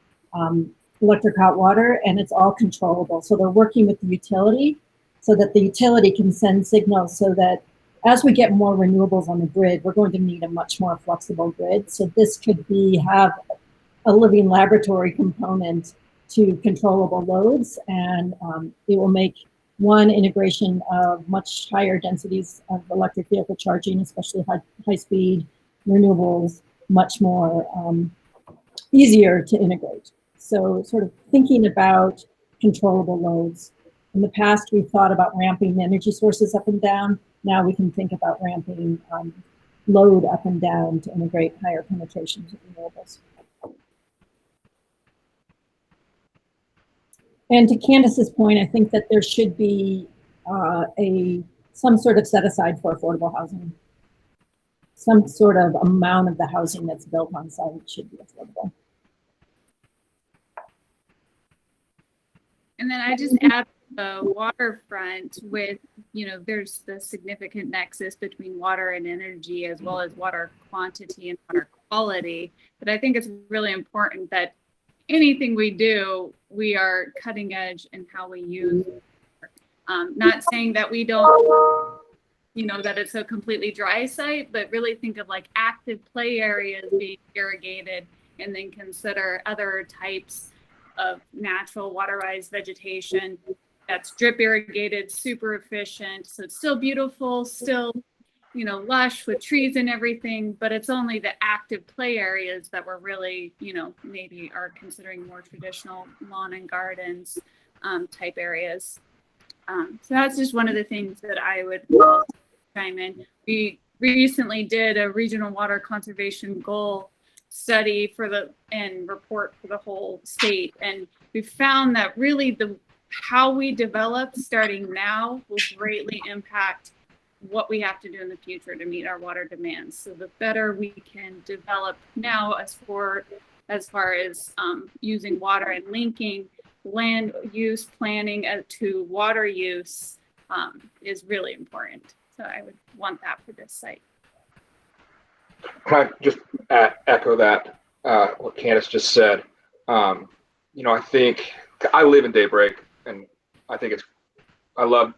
Speaker 4: electric hot water, and it's all controllable. So they're working with the utility so that the utility can send signals so that as we get more renewables on the grid, we're going to need a much more flexible grid. So this could have a living laboratory component to controllable loads, and it will make one integration of much higher densities of electric vehicle charging, especially high speed renewables, much more easier to integrate. So sort of thinking about controllable loads. In the past, we've thought about ramping energy sources up and down. Now we can think about ramping load up and down to integrate higher penetrations of renewables. And to Candace's point, I think that there should be some sort of set aside for affordable housing. Some sort of amount of the housing that's built on site should be affordable.
Speaker 6: And then I just add the waterfront with, you know, there's the significant nexus between water and energy, as well as water quantity and water quality. But I think it's really important that anything we do, we are cutting edge in how we use it. Not saying that we don't, you know, that it's a completely dry site, but really think of like active play areas being irrigated, and then consider other types of natural water-wise vegetation that's drip irrigated, super efficient. So it's still beautiful, still, you know, lush with trees and everything, but it's only the active play areas that we're really, you know, maybe are considering more traditional lawn and gardens type areas. So that's just one of the things that I would also chime in. We recently did a regional water conservation goal study and report for the whole state, and we found that really how we develop starting now will greatly impact what we have to do in the future to meet our water demands. So the better we can develop now as far as using water and linking land use planning to water use is really important. So I would want that for this site.
Speaker 8: Can I just echo that, what Candace just said? You know, I think I live in Daybreak, and I think I love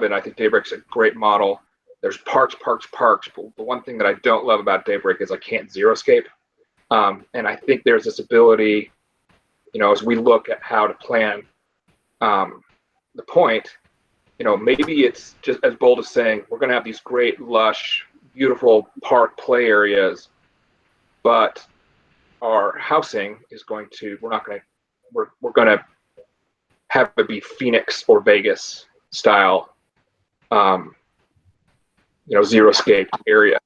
Speaker 8: it. I think Daybreak's a great model. There's parks, but the one thing that I don't love about Daybreak is I can't zero-scape. And I think there's this ability, you know, as we look at how to plan the point, you know, maybe it's just as bold as saying we're going to have these great, lush, beautiful park play areas, but our housing is going to, we're going to have it be Phoenix or Vegas style, you know, zero-scape area.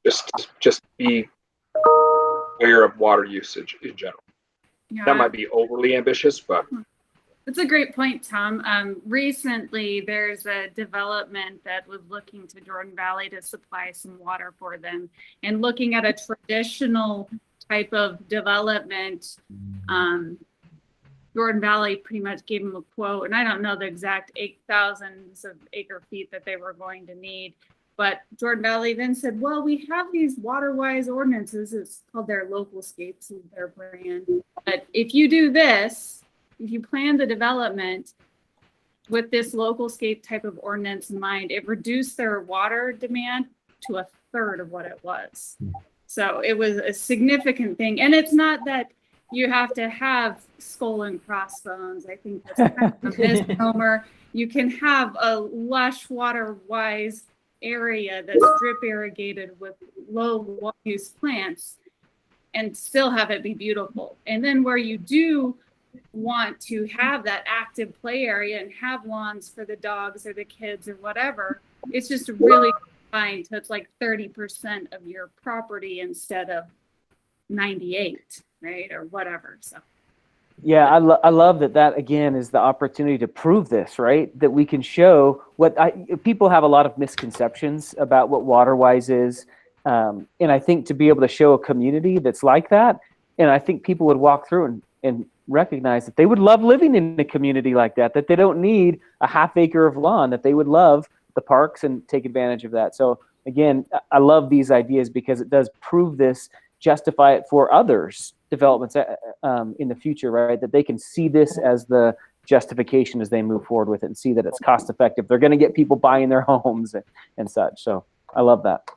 Speaker 8: Just be aware of water usage in general.
Speaker 6: Yeah.
Speaker 8: That might be overly ambitious, but
Speaker 6: that's a great point, Tom. Recently, there's a development that was looking to Jordan Valley to supply some water for them, and looking at a traditional type of development. Jordan Valley pretty much gave them a quote, and I don't know the exact 8,000 of acre feet that they were going to need. But Jordan Valley then said, well, we have these water-wise ordinances. It's called their local scapes, is their brand. But if you do this, if you plan the development with this local scape type of ordinance in mind, it reduced their water demand to a third of what it was. So it was a significant thing. And it's not that you have to have skull and crossbones. I think that's kind of a misnomer. You can have a lush water-wise area that's drip irrigated with low water use plants and still have it be beautiful. And then where you do want to have that active play area and have lawns for the dogs or the kids or whatever, it's just really fine. So it's like 30% of your property instead of 98, right? Or whatever. So
Speaker 2: yeah, I love that again is the opportunity to prove this, right? That we can show people have a lot of misconceptions about what water-wise is. And I think to be able to show a community that's like that, and I think people would walk through and recognize that they would love living in a community like that they don't need a half acre of lawn, that they would love the parks and take advantage of that. So again, I love these ideas because it does prove this, justify it for others developments in the future, right? That they can see this as the justification as they move forward with it and see that it's cost effective. They're going to get people buying their homes and such. So I love that.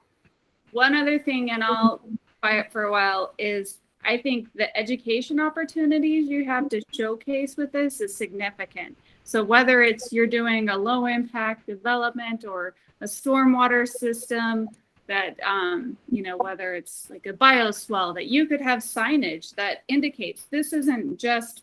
Speaker 6: One other thing, and I'll buy it for a while, is I think the education opportunities you have to showcase with this is significant. So whether it's you're doing a low impact development or a stormwater system that, you know, whether it's like a bioswale, that you could have signage that indicates this isn't just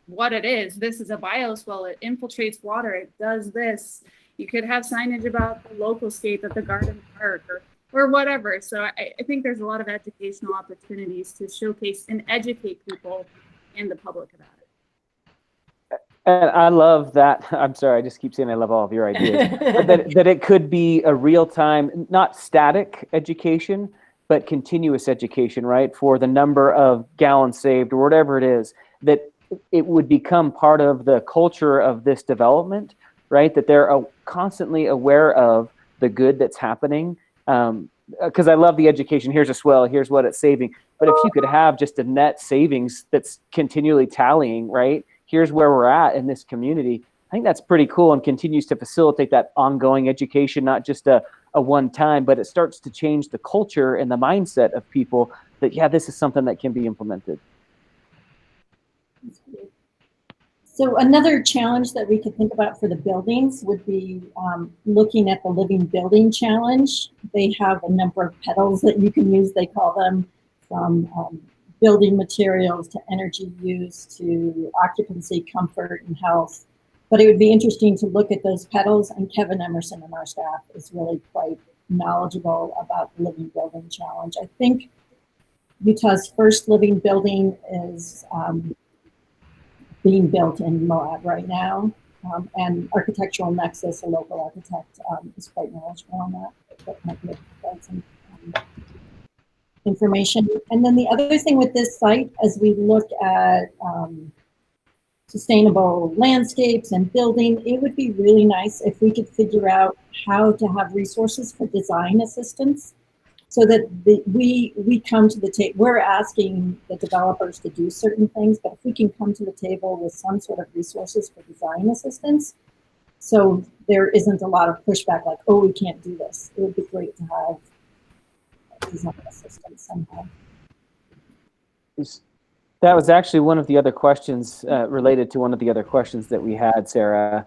Speaker 6: what it is. This is a bioswale. It infiltrates water. It does this. You could have signage about the local scape at the garden park or whatever. So I think there's a lot of educational opportunities to showcase and educate people in the public about it.
Speaker 2: And I love that. I'm sorry, I just keep saying I love all of your ideas. But that it could be a real-time, not static education, but continuous education, right? For the number of gallons saved or whatever it is, that it would become part of the culture of this development, right? That they're constantly aware of the good that's happening. Because I love the education. Here's a swell, here's what it's saving. But if you could have just a net savings that's continually tallying, right? Here's where we're at in this community. I think that's pretty cool and continues to facilitate that ongoing education, not just a one time, but it starts to change the culture and the mindset of people that, yeah, this is something that can be implemented.
Speaker 4: So another challenge that we could think about for the buildings would be looking at the Living Building Challenge. They have a number of petals that you can use, they call them, from building materials to energy use to occupancy, comfort, and health. But it would be interesting to look at those petals, and Kevin Emerson on our staff is really quite knowledgeable about the Living Building Challenge. I think Utah's first living building is being built in Moab right now, and Architectural Nexus, a local architect, is quite knowledgeable on that. That might be able to provide some information. And then the other thing with this site, as we look at sustainable landscapes and building, it would be really nice if we could figure out how to have resources for design assistance, so that we come to the table. We're asking the developers to do certain things, but if we can come to the table with some sort of resources for design assistance, so there isn't a lot of pushback like, oh, we can't do this. It would be great to have design assistance somehow.
Speaker 2: That was actually one of the other questions related to one of the other questions that we had, Sarah.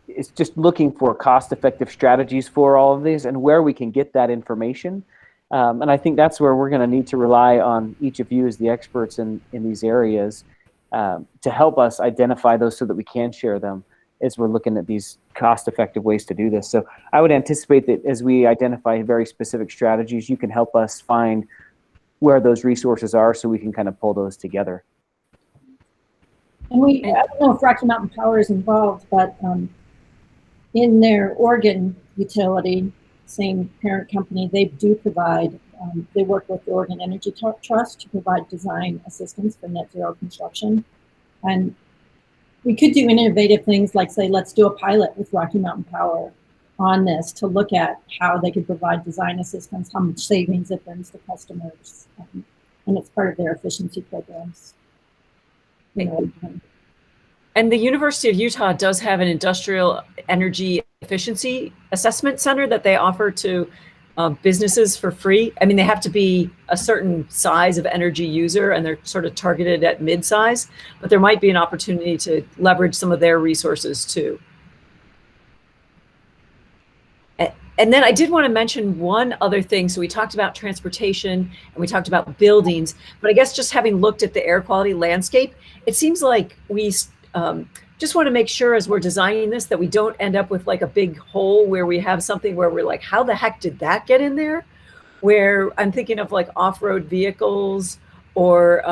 Speaker 2: It's just looking for cost-effective strategies for all of these and where we can get that information. And I think that's where we're going to need to rely on each of you as the experts in these areas to help us identify those so that we can share them as we're looking at these cost-effective ways to do this. So I would anticipate that as we identify very specific strategies, you can help us find where those resources are so we can kind of pull those together.
Speaker 4: And I don't know if Rocky Mountain Power is involved, but in their Oregon utility, same parent company, they do provide, they work with the Oregon Energy Trust to provide design assistance for net zero construction. And we could do innovative things like, say, let's do a pilot with Rocky Mountain Power on this to look at how they could provide design assistance, how much savings it brings to customers, and it's part of their efficiency programs. You know,
Speaker 3: and the University of Utah does have an industrial energy efficiency assessment center that they offer to businesses for free. I mean, they have to be a certain size of energy user, and they're sort of targeted at mid-size, but there might be an opportunity to leverage some of their resources too. And then I did want to mention one other thing. So we talked about transportation and we talked about buildings, but I guess just having looked at the air quality landscape, it seems like we just want to make sure as we're designing this that we don't end up with like a big hole where we have something where we're like, how the heck did that get in there? Where I'm thinking of like off-road vehicles or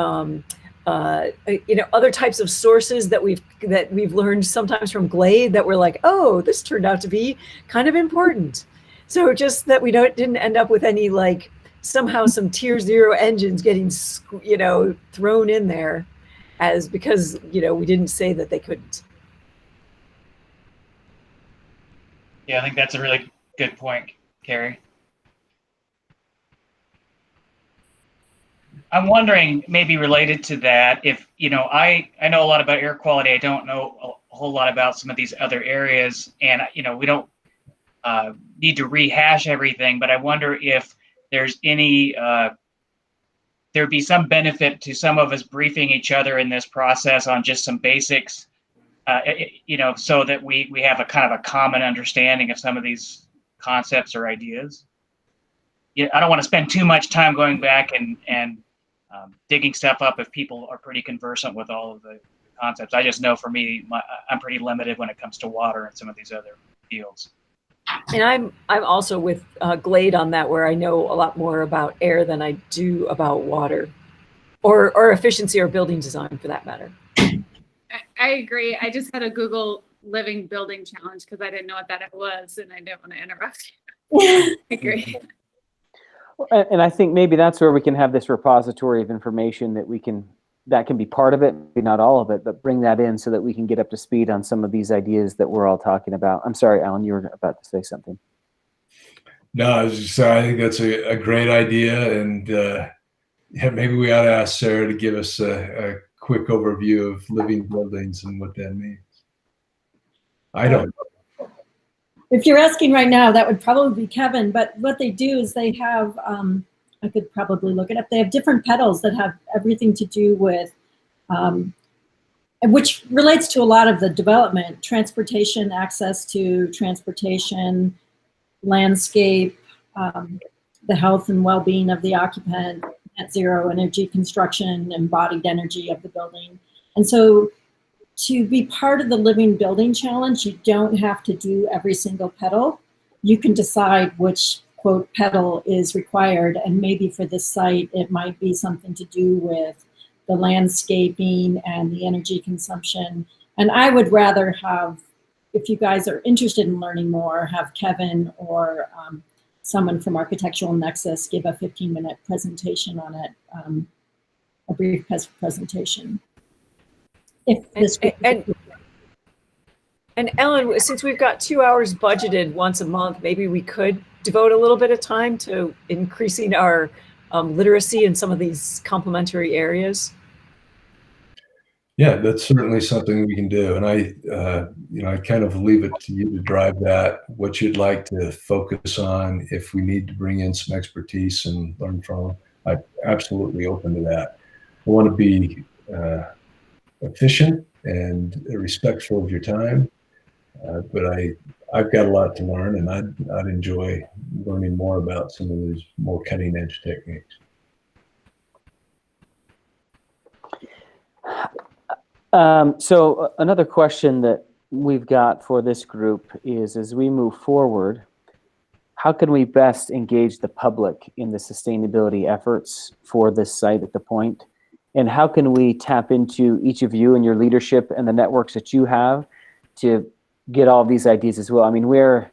Speaker 3: you know, other types of sources that we've learned sometimes from Glade that we're like, oh, this turned out to be kind of important. So just that we didn't end up with any like somehow some tier 0 engines getting, you know, thrown in there as because, you know, we didn't say that they couldn't.
Speaker 7: Yeah, I think that's a really good point, Carrie. I'm wondering, maybe related to that, if, I know a lot about air quality. I don't know a whole lot about some of these other areas, and, we don't need to rehash everything, but I wonder if there's any, there'd be some benefit to some of us briefing each other in this process on just some basics, so that we have a kind of a common understanding of some of these concepts or ideas. Yeah, I don't want to spend too much time going back and digging stuff up if people are pretty conversant with all of the concepts. I just know for me, I'm pretty limited when it comes to water and some of these other fields.
Speaker 3: And I'm also with Glade on that, where I know a lot more about air than I do about water, or efficiency or building design for that matter.
Speaker 6: I agree. I just had a Google living building challenge because I didn't know what that was, and I didn't want to interrupt you. I agree.
Speaker 2: And I think maybe that's where we can have this repository of information that can be part of it, maybe not all of it, but bring that in so that we can get up to speed on some of these ideas that we're all talking about. I'm sorry, Alan, you were about to say something.
Speaker 1: No, I was just saying, I think that's a great idea, and maybe we ought to ask Sarah to give us a quick overview of living buildings and what that means. I don't know.
Speaker 4: If you're asking right now, that would probably be Kevin, but what they do is they have, I could probably look it up, they have different petals that have everything to do with, which relates to a lot of the development, transportation, access to transportation, landscape, the health and well-being of the occupant, net zero energy construction, embodied energy of the building. And so to be part of the Living Building Challenge, you don't have to do every single petal. You can decide which, quote, petal is required. And maybe for this site, it might be something to do with the landscaping and the energy consumption. And I would rather have, if you guys are interested in learning more, have Kevin or someone from Architectural Nexus give a 15-minute presentation on it, a brief presentation.
Speaker 3: And Ellen, since we've got 2 hours budgeted once a month, maybe we could devote a little bit of time to increasing our literacy in some of these complementary areas.
Speaker 1: Yeah, that's certainly something we can do. And I kind of leave it to you to drive that, what you'd like to focus on. If we need to bring in some expertise and learn from them, I'm absolutely open to that. I want to be efficient and respectful of your time, but I've got a lot to learn, and I'd enjoy learning more about some of these more cutting edge techniques.
Speaker 2: So another question that we've got for this group is, as we move forward, how can we best engage the public in the sustainability efforts for this site at the point? And how can we tap into each of you and your leadership and the networks that you have to get all of these ideas as well? I mean, we're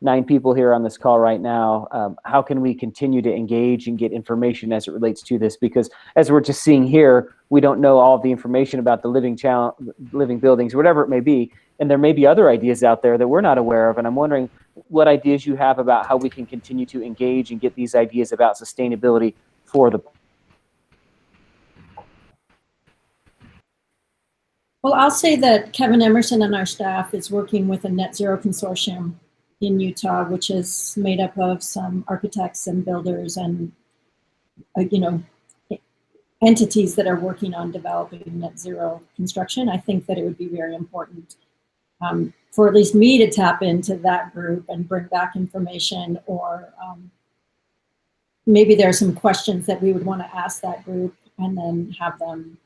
Speaker 2: 9 people here on this call right now. How can we continue to engage and get information as it relates to this? Because as we're just seeing here, we don't know all of the information about the living buildings, whatever it may be. And there may be other ideas out there that we're not aware of. And I'm wondering what ideas you have about how we can continue to engage and get these ideas about sustainability for the.
Speaker 4: Well, I'll say that Kevin Emerson and our staff is working with a net zero consortium in Utah, which is made up of some architects and builders and, entities that are working on developing net zero construction. I think that it would be very important for at least me to tap into that group and bring back information, or maybe there are some questions that we would want to ask that group and then have them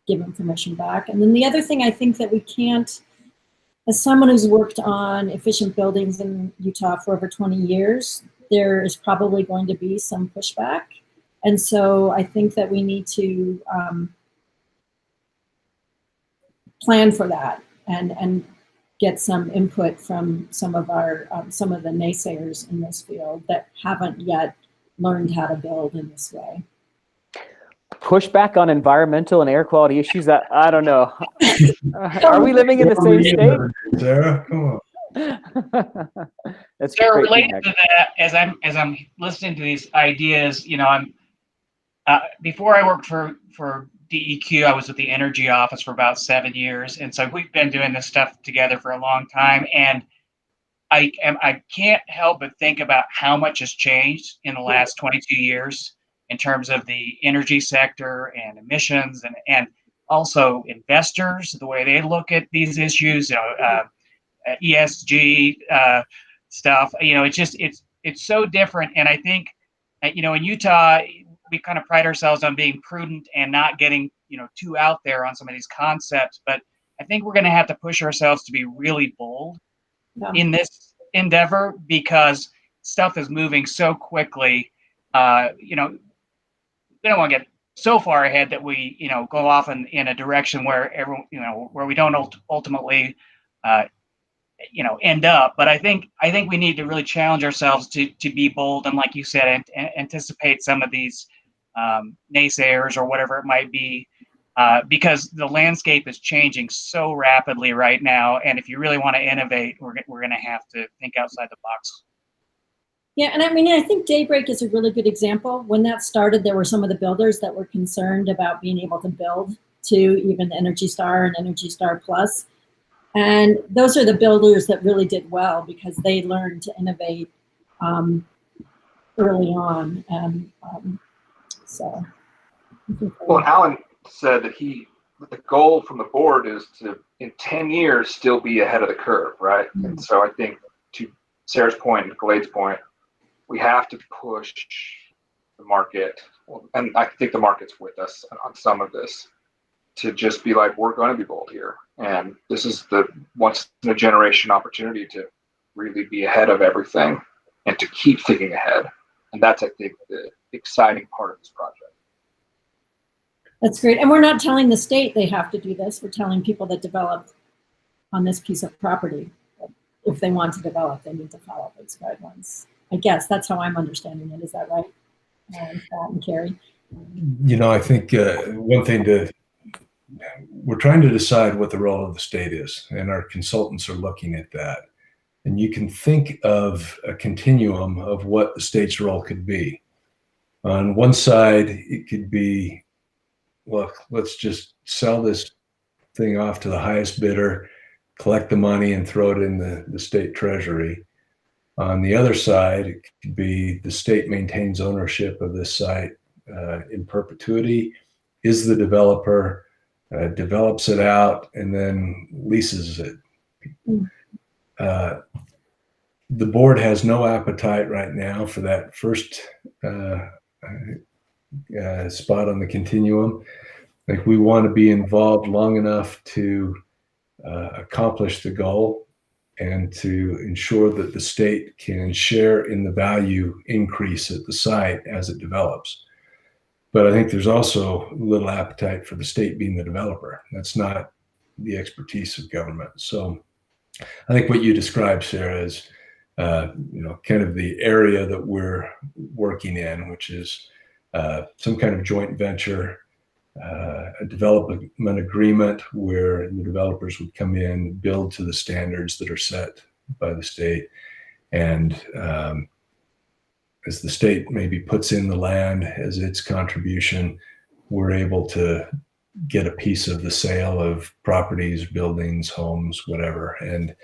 Speaker 4: give information back. And then the other thing I think that we can't, as someone who's worked on efficient buildings in Utah for over 20 years, there is probably going to be some pushback. And so I think that we need to plan for that and get some input from some of the naysayers in this field that haven't yet learned how to build in this way.
Speaker 2: Pushback on environmental and air quality issues? I don't know. Are we living in the same state?
Speaker 1: Sarah, come on.
Speaker 2: That's
Speaker 7: Sarah,
Speaker 2: great
Speaker 7: related
Speaker 2: feedback.
Speaker 7: to that, as I'm listening to these ideas, before I worked for DEQ, I was with the Energy Office for about 7 years, and so we've been doing this stuff together for a long time. And I can't help but think about how much has changed in the last 22 years in terms of the energy sector and emissions, and also investors, the way they look at these issues, ESG stuff. It's so different. And I think, in Utah, we kind of pride ourselves on being prudent and not getting, too out there on some of these concepts. But I think we're going to have to push ourselves to be really bold in this endeavor, because stuff is moving so quickly. We don't want to get so far ahead that we, go off in a direction where everyone, where we don't ultimately, end up. But I think we need to really challenge ourselves to be bold, and, like you said, anticipate some of these naysayers or whatever it might be, because the landscape is changing so rapidly right now. And if you really want to innovate, we're going to have to think outside the box.
Speaker 4: Yeah, and I think Daybreak is a really good example. When that started, there were some of the builders that were concerned about being able to build to even Energy Star and Energy Star Plus. And those are the builders that really did well, because they learned to innovate early on. And so.
Speaker 8: Well, Alan said that the goal from the board is to, in 10 years, still be ahead of the curve, right? Mm-hmm. And so I think, to Sarah's point and Glade's point, we have to push the market, and I think the market's with us on some of this, to just be like, we're going to be bold here. And this is the once in a generation opportunity to really be ahead of everything and to keep thinking ahead. And that's, I think, the exciting part of this project.
Speaker 4: That's great. And we're not telling the state they have to do this. We're telling people that develop on this piece of property that if they want to develop, they need to follow those guidelines. I guess that's how I'm understanding it. Is that right? And Carrie?
Speaker 1: I think one thing we're trying to decide what the role of the state is, and our consultants are looking at that. And you can think of a continuum of what the state's role could be. On one side, it could be, well, let's just sell this thing off to the highest bidder, collect the money, and throw it in the state treasury. On the other side, it could be the state maintains ownership of this site in perpetuity, is the developer, develops it out, and then leases it. The board has no appetite right now for that first spot on the continuum. Like, we want to be involved long enough to accomplish the goal and to ensure that the state can share in the value increase at the site as it develops. But I think there's also little appetite for the state being the developer. That's not the expertise of government. So I think what you described, Sarah, is kind of the area that we're working in, which is some kind of joint venture, a development agreement where the developers would come in, build to the standards that are set by the state, and as the state maybe puts in the land as its contribution, we're able to get a piece of the sale of properties, buildings, homes, whatever, and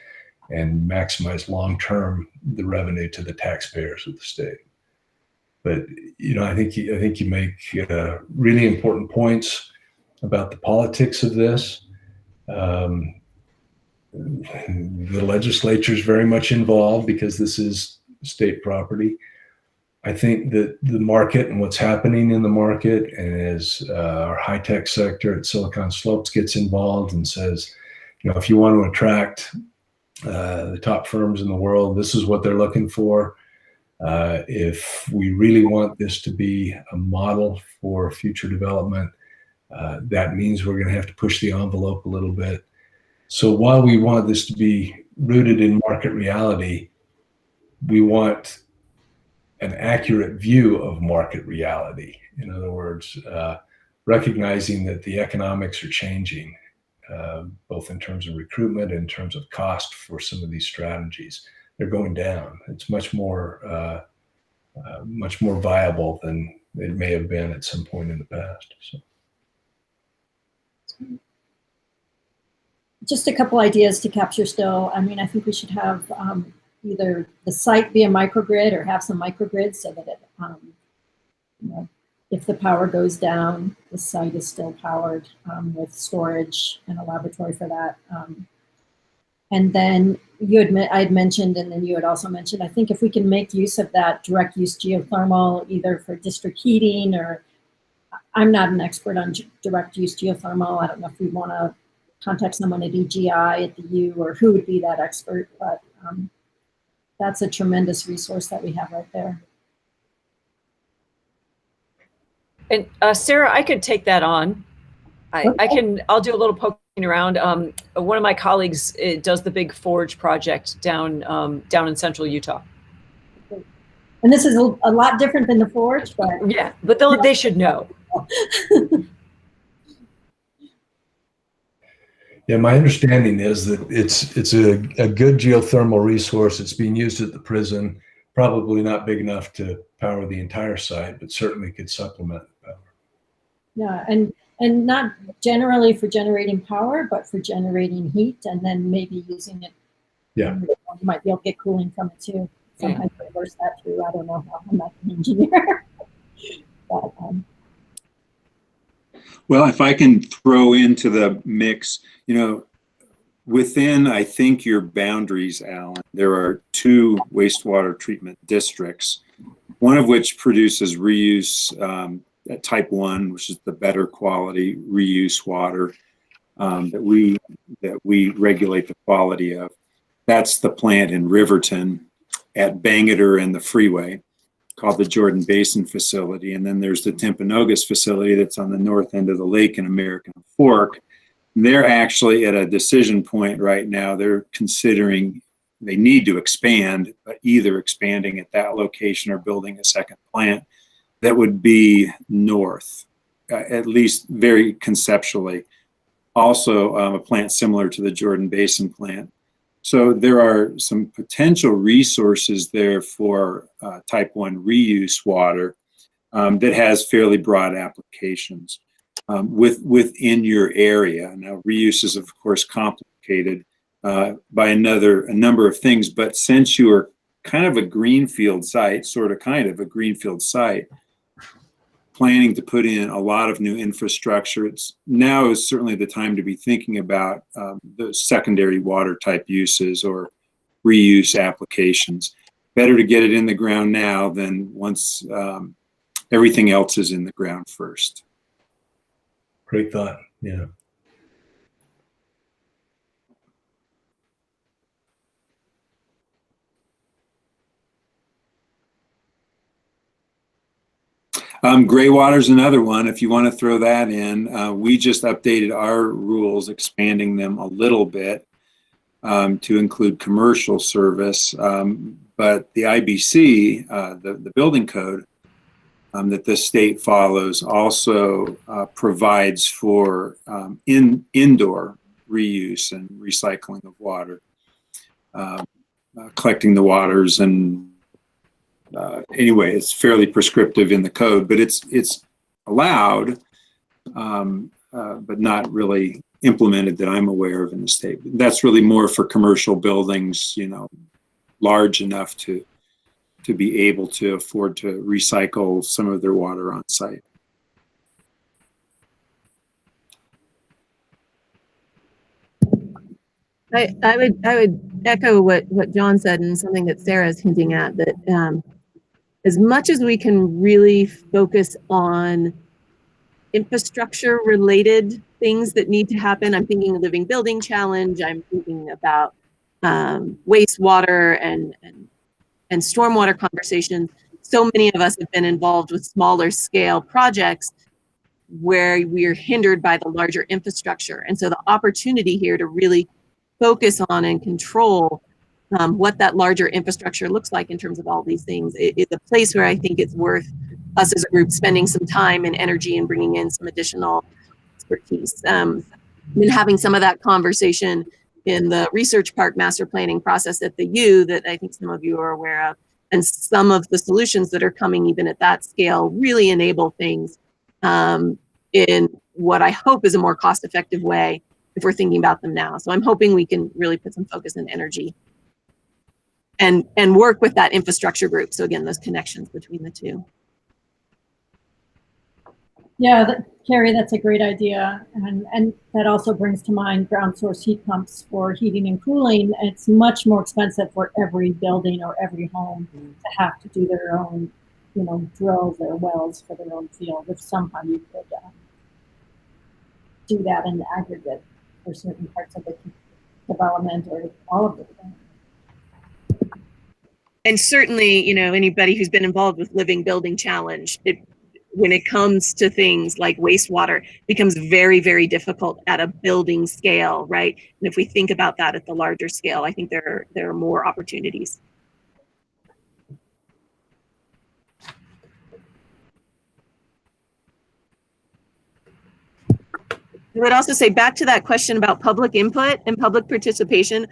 Speaker 1: maximize long-term the revenue to the taxpayers of the state. But I think you make really important points about the politics of this. The legislature is very much involved because this is state property. I think that the market and what's happening in the market, and as our high-tech sector at Silicon Slopes gets involved and says, if you want to attract the top firms in the world, this is what they're looking for. If we really want this to be a model for future development, that means we're going to have to push the envelope a little bit. So while we want this to be rooted in market reality, we want an accurate view of market reality. In other words, recognizing that the economics are changing, both in terms of recruitment and in terms of cost for some of these strategies. They're going down. It's much more viable than it may have been at some point in the past. So.
Speaker 4: Just a couple ideas to capture still. I mean, I think we should have either the site be a microgrid or have some microgrids so that it, you know, if the power goes down, the site is still powered with storage and a laboratory for that. And then I had mentioned, and then you had also mentioned, I think if we can make use of that direct use geothermal, either for district heating or, I'm not an expert on direct use geothermal. I don't know if we want to contact someone at EGI at the U or who would be that expert, but that's a tremendous resource that we have right there.
Speaker 3: And Sarah, I could take that on. I'll do a little poking around. One of my colleagues does the Big Forage Project down in central Utah.
Speaker 4: And this is a lot different than the forge, but
Speaker 3: yeah, but they should know.
Speaker 1: Yeah, my understanding is that it's a good geothermal resource. It's being used at the prison, probably not big enough to power the entire site, but certainly could supplement the power.
Speaker 4: Yeah, and not generally for generating power, but for generating heat, and then maybe using it.
Speaker 1: Yeah,
Speaker 4: you might be able to get cooling from it too. Sometimes reverse that too. I don't know how. I'm not an engineer. But,
Speaker 5: well, if I can throw into the mix, you know, within, I think, your boundaries, Alan, there are 2 wastewater treatment districts, one of which produces reuse at type 1, which is the better quality reuse water that we regulate the quality of. That's the plant in Riverton at Bangerter and the freeway, called the Jordan Basin facility. And then there's the Timpanogos facility that's on the north end of the lake in American Fork. They're actually at a decision point right now. They're considering they need to expand, but either expanding at that location or building a second plant that would be north, at least very conceptually. Also a plant similar to the Jordan Basin plant. So there are some potential resources there for type 1 reuse water that has fairly broad applications within your area. Now, reuse is, of course, complicated by a number of things, but since you are kind of a greenfield site, planning to put in a lot of new infrastructure, now is certainly the time to be thinking about the secondary water type uses or reuse applications. Better to get it in the ground now than once everything else is in the ground first.
Speaker 1: Great thought. Yeah.
Speaker 5: Gray water is another one. If you want to throw that in, we just updated our rules, expanding them a little bit to include commercial service. But the IBC, the building code that the state follows, also provides for indoor reuse and recycling of water, collecting the waters and anyway, it's fairly prescriptive in the code, but it's allowed, but not really implemented that I'm aware of in the state. That's really more for commercial buildings, you know, large enough to be able to afford to recycle some of their water on site.
Speaker 9: I would echo what John said, and something that Sarah's hinting at, that as much as we can really focus on infrastructure related things that need to happen, I'm thinking Living Building Challenge, I'm thinking about wastewater and stormwater conversations. So many of us have been involved with smaller scale projects where we are hindered by the larger infrastructure. And so the opportunity here to really focus on and control what that larger infrastructure looks like in terms of all these things is a place where I think it's worth us as a group spending some time and energy and bringing in some additional expertise. Been having some of that conversation in the research park master planning process at the U that I think some of you are aware of. And some of the solutions that are coming even at that scale really enable things in what I hope is a more cost-effective way if we're thinking about them now. So I'm hoping we can really put some focus and energy and work with that infrastructure group. So again, those connections between the two.
Speaker 4: Yeah, Carrie, that's a great idea. And that also brings to mind ground source heat pumps for heating and cooling. It's much more expensive for every building or every home to have to do their own, drill their wells for their own field. If somehow you could do that in the aggregate for certain parts of the development or all of the development.
Speaker 9: And certainly, anybody who's been involved with Living Building Challenge, when it comes to things like wastewater, becomes very, very difficult at a building scale, right? And if we think about that at the larger scale, I think there are more opportunities. I would also say, back to that question about public input and public participation,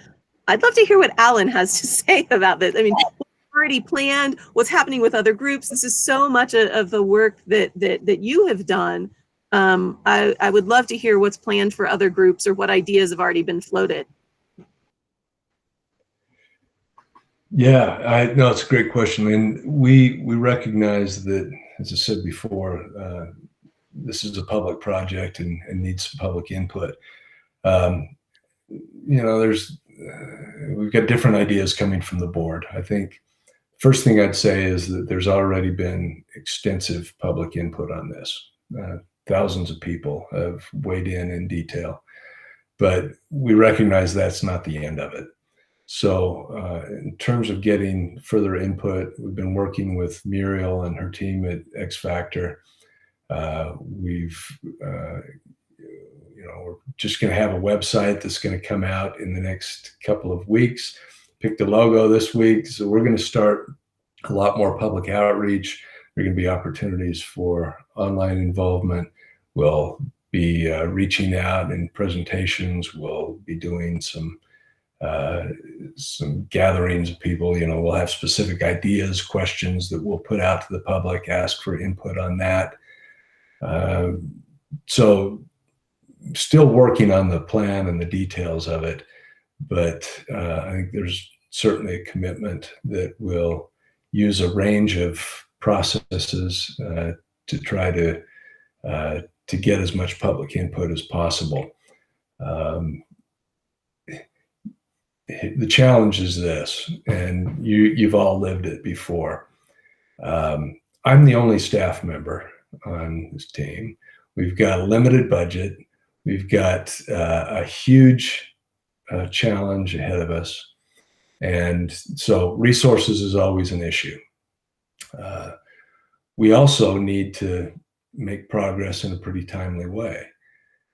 Speaker 9: I'd love to hear what Alan has to say about this. I mean, what's already planned, what's happening with other groups. This is so much of the work that you have done. I would love to hear what's planned for other groups or what ideas have already been floated.
Speaker 1: Yeah, no, it's a great question. And we recognize that, as I said before, this is a public project and needs some public input. We've got different ideas coming from the board. I think first thing I'd say is that there's already been extensive public input on this. Thousands of people have weighed in detail, but we recognize that's not the end of it. So in terms of getting further input, we've been working with Muriel and her team at X Factor. We're just going to have a website that's going to come out in the next couple of weeks. Picked the logo this week. So we're going to start a lot more public outreach. There are going to be opportunities for online involvement. We'll be reaching out in presentations. We'll be doing some gatherings of people. We'll have specific ideas, questions that we'll put out to the public, ask for input on that. So still working on the plan and the details of it, but I think there's certainly a commitment that we'll use a range of processes to try to get as much public input as possible. The challenge is this, and you've all lived it before. I'm the only staff member on this team. We've got a limited budget. We've got a huge challenge ahead of us. And so resources is always an issue. We also need to make progress in a pretty timely way.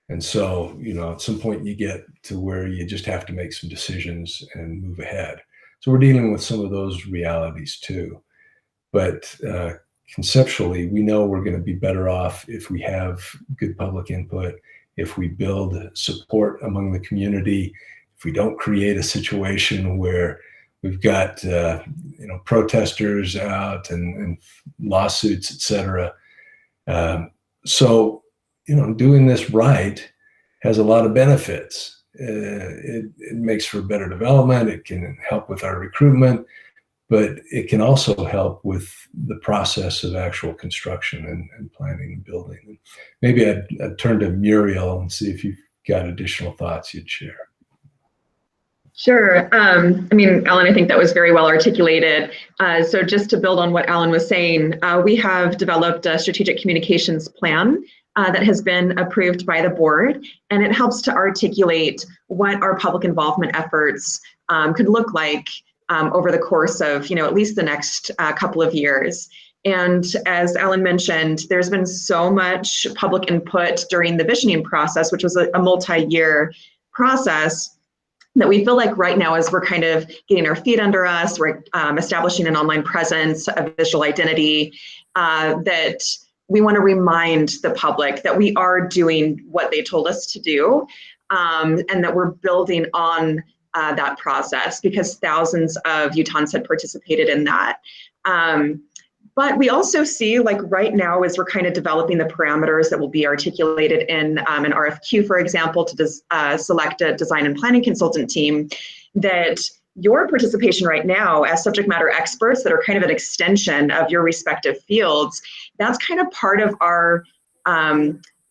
Speaker 1: And so, at some point you get to where you just have to make some decisions and move ahead. So we're dealing with some of those realities too. But conceptually, we know we're going to be better off if we have good public input, if we build support among the community, if we don't create a situation where we've got protesters out and lawsuits, et cetera. So doing this right has a lot of benefits. It makes for better development. It can help with our recruitment, but it can also help with the process of actual construction and planning and building. Maybe I'd turn to Muriel and see if you've got additional thoughts you'd share.
Speaker 10: Sure. Alan, I think that was very well articulated. So just to build on what Alan was saying, we have developed a strategic communications plan that has been approved by the board, and it helps to articulate what our public involvement efforts could look like over the course of, at least the next couple of years. And as Alan mentioned, there's been so much public input during the visioning process, which was a multi-year process, that we feel like right now, as we're kind of getting our feet under us, we're establishing an online presence, a visual identity, that we want to remind the public that we are doing what they told us to do, and that we're building on that process because thousands of Utahns had participated in that. But we also see, like right now, as we're kind of developing the parameters that will be articulated in an RFQ, for example, to select a design and planning consultant team, that your participation right now as subject matter experts that are kind of an extension of your respective fields, that's kind of part of our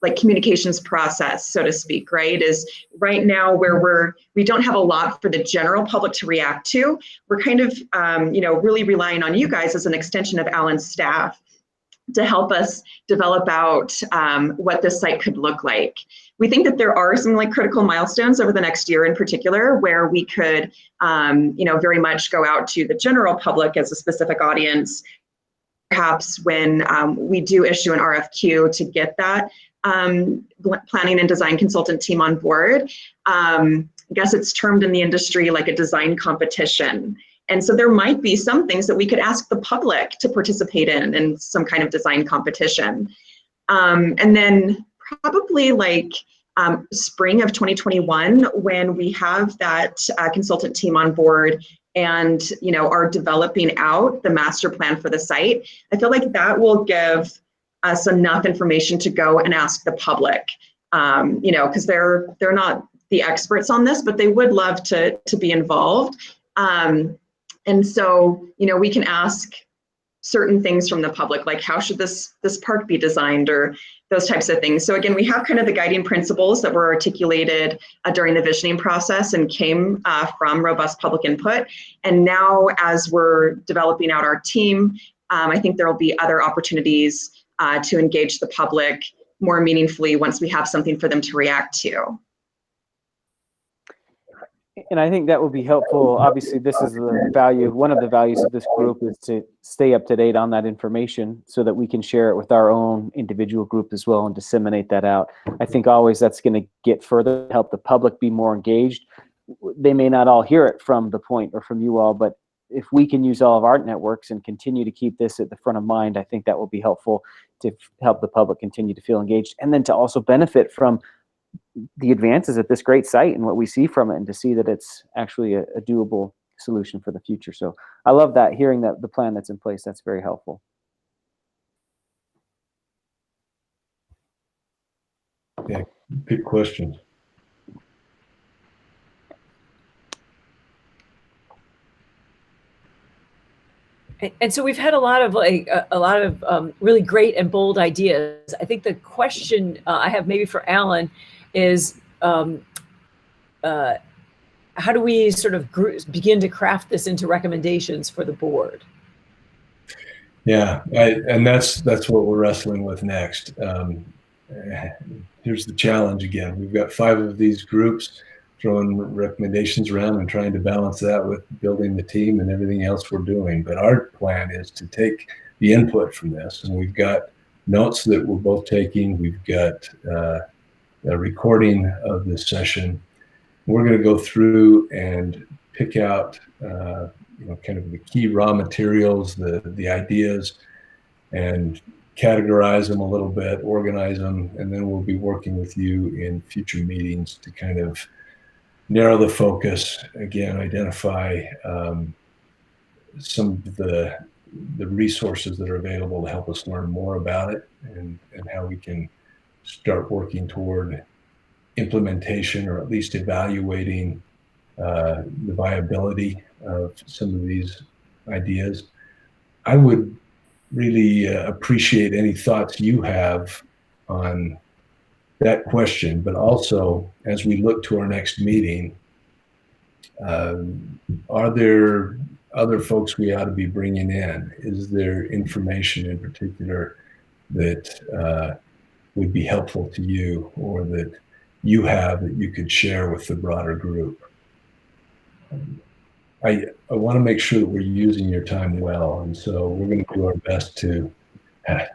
Speaker 10: like communications process, so to speak, right? Is right now where we don't have a lot for the general public to react to. We're kind of, really relying on you guys as an extension of Alan's staff to help us develop out what this site could look like. We think that there are some like critical milestones over the next year in particular where we could, very much go out to the general public as a specific audience. Perhaps when we do issue an RFQ to get that planning and design consultant team on board. I guess it's termed in the industry like a design competition. And so there might be some things that we could ask the public to participate in some kind of design competition. And then probably like spring of 2021, when we have that consultant team on board and are developing out the master plan for the site, I feel like that will give us enough information to go and ask the public, because they're not the experts on this, but they would love to be involved. And so, we can ask certain things from the public, like how should this park be designed or those types of things. So again, we have kind of the guiding principles that were articulated during the visioning process and came from robust public input. And now as we're developing out our team, I think there will be other opportunities to engage the public more meaningfully once we have something for them to react to.
Speaker 2: And I think that will be helpful. Obviously, this is the value. One of the values of this group is to stay up to date on that information so that we can share it with our own individual group as well and disseminate that out. I think always that's going to get further, help the public be more engaged. They may not all hear it from the point or from you all, but if we can use all of our networks and continue to keep this at the front of mind, I think that will be helpful to help the public continue to feel engaged and then to also benefit from the advances at this great site and what we see from it and to see that it's actually a doable solution for the future. So I love that, hearing that the plan that's in place, that's very helpful.
Speaker 1: Yeah, good question.
Speaker 3: And so we've had a lot of really great and bold ideas. I think the question I have maybe for Alan is how do we sort of begin to craft this into recommendations for the board?
Speaker 1: Yeah, and that's what we're wrestling with next. Here's the challenge again. We've got 5 of these groups throwing recommendations around and trying to balance that with building the team and everything else we're doing. But our plan is to take the input from this, and we've got notes that we're both taking. We've got a recording of this session. We're going to go through and pick out kind of the key raw materials, the ideas, and categorize them a little bit, organize them, and then we'll be working with you in future meetings to kind of narrow the focus, again, identify some of the resources that are available to help us learn more about it and how we can start working toward implementation or at least evaluating the viability of some of these ideas. I would really appreciate any thoughts you have on that question, but also as we look to our next meeting, are there other folks we ought to be bringing in? Is there information in particular that would be helpful to you or that you have that you could share with the broader group? I want to make sure that we're using your time well, and so we're going to do our best to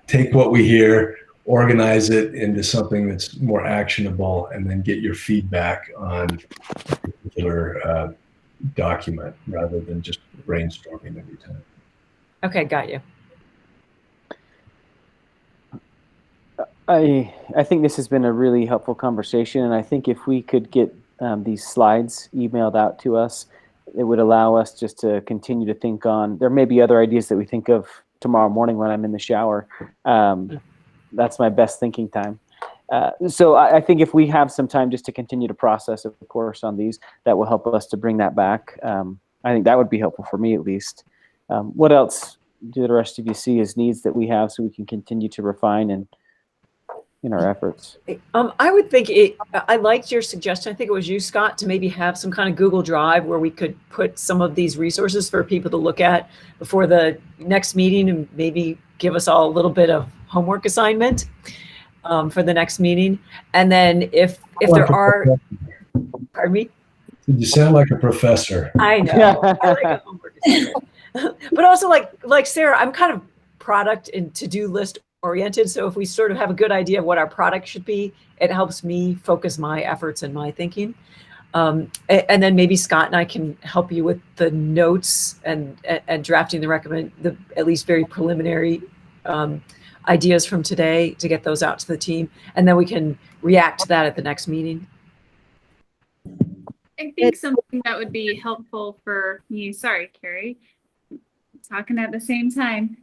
Speaker 1: take what we hear, organize it into something that's more actionable, and then get your feedback on a particular document rather than just brainstorming every time.
Speaker 3: Okay, got you.
Speaker 2: I think this has been a really helpful conversation, and I think if we could get these slides emailed out to us. It would allow us just to continue to think on, there may be other ideas that we think of tomorrow morning when I'm in the shower. That's my best thinking time. So I think if we have some time just to continue to process, of course, on these, that will help us to bring that back. I think that would be helpful for me at least. What else do the rest of you see as needs that we have so we can continue to refine and in our efforts?
Speaker 3: I would think I liked your suggestion. I think it was you, Scott, to maybe have some kind of Google Drive where we could put some of these resources for people to look at before the next meeting, and maybe give us all a little bit of homework assignment for the next meeting. And then if there are, pardon me?
Speaker 1: You sound like a professor.
Speaker 3: I know. I like a homework assignment. But also like Sarah, I'm kind of product and to-do list oriented. So if we sort of have a good idea of what our product should be, it helps me focus my efforts and my thinking. And then maybe Scott and I can help you with the notes and drafting the at least very preliminary ideas from today to get those out to the team. And then we can react to that at the next meeting.
Speaker 6: I think something that would be helpful for me, sorry, Carrie, talking at the same time,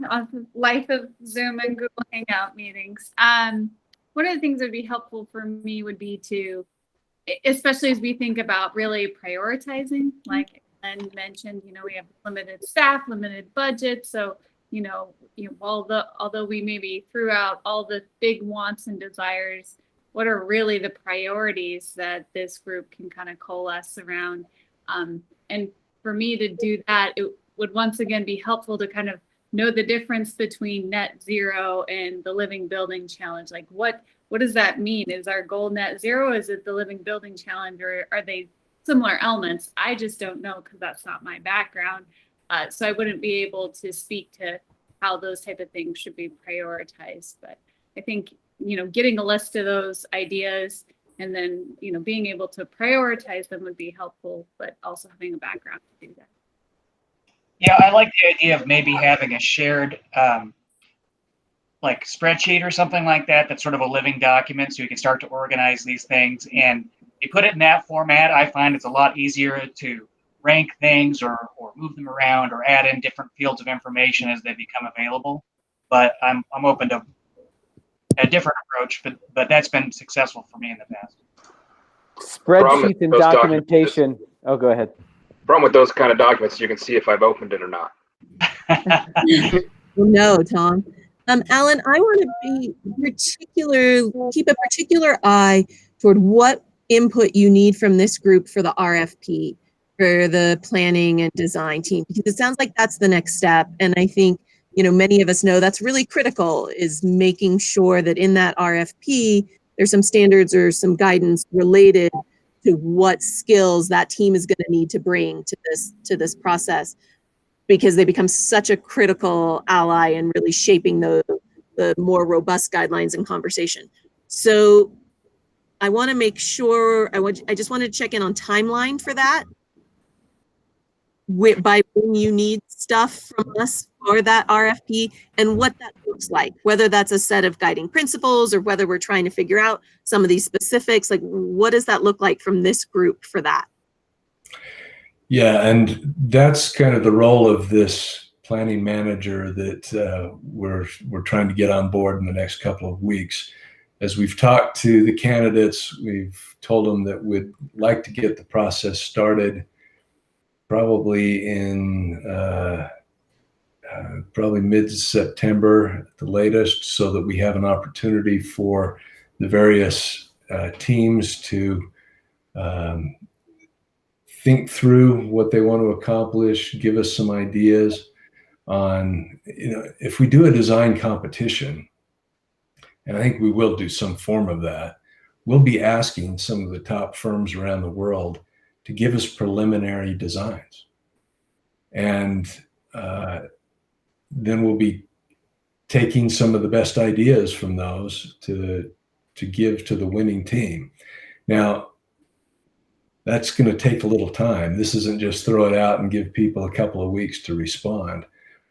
Speaker 6: life of Zoom and Google Hangout meetings. One of the things that would be helpful for me would be to, especially as we think about really prioritizing, like Len mentioned, we have limited staff, limited budget. So, although we maybe threw out all the big wants and desires, what are really the priorities that this group can kind of coalesce around? And for me to do that, it would once again be helpful to kind of know the difference between net zero and the living building challenge. Like what does that mean? Is our goal net zero? Is it the living building challenge, or are they similar elements? I just don't know because that's not my background. So I wouldn't be able to speak to how those type of things should be prioritized. But I think, getting a list of those ideas and then, being able to prioritize them would be helpful, but also having a background to do that.
Speaker 7: Yeah, I like the idea of maybe having a shared like spreadsheet or something like that. That's sort of a living document, so you can start to organize these things. And you put it in that format, I find it's a lot easier to rank things or move them around or add in different fields of information as they become available. But I'm open to a different approach, but that's been successful for me in the past.
Speaker 2: Spreadsheets and documentation. Oh, go ahead.
Speaker 8: Problem with those kind of documents, you can see if I've opened it or not.
Speaker 9: No, Tom. Alan, I want to keep a particular eye toward what input you need from this group for the RFP, for the planning and design team, because it sounds like that's the next step. And I think, many of us know that's really critical, is making sure that in that RFP, there's some standards or some guidance related to what skills that team is going to need to bring to this process, because they become such a critical ally in really shaping the more robust guidelines and conversation. So I want to make sure, I just want to check in on timeline for that. By when you need stuff from us for that RFP and what that looks like, whether that's a set of guiding principles or whether we're trying to figure out some of these specifics, like what does that look like from this group for that?
Speaker 1: Yeah, and that's kind of the role of this planning manager that we're trying to get on board in the next couple of weeks. As we've talked to the candidates, we've told them that we'd like to get the process started probably in probably mid-September at the latest, so that we have an opportunity for the various teams to think through what they want to accomplish, give us some ideas on, if we do a design competition, and I think we will do some form of that, we'll be asking some of the top firms around the world to give us preliminary designs. And then we'll be taking some of the best ideas from those to give to the winning team. Now, that's going to take a little time. This isn't just throw it out and give people a couple of weeks to respond.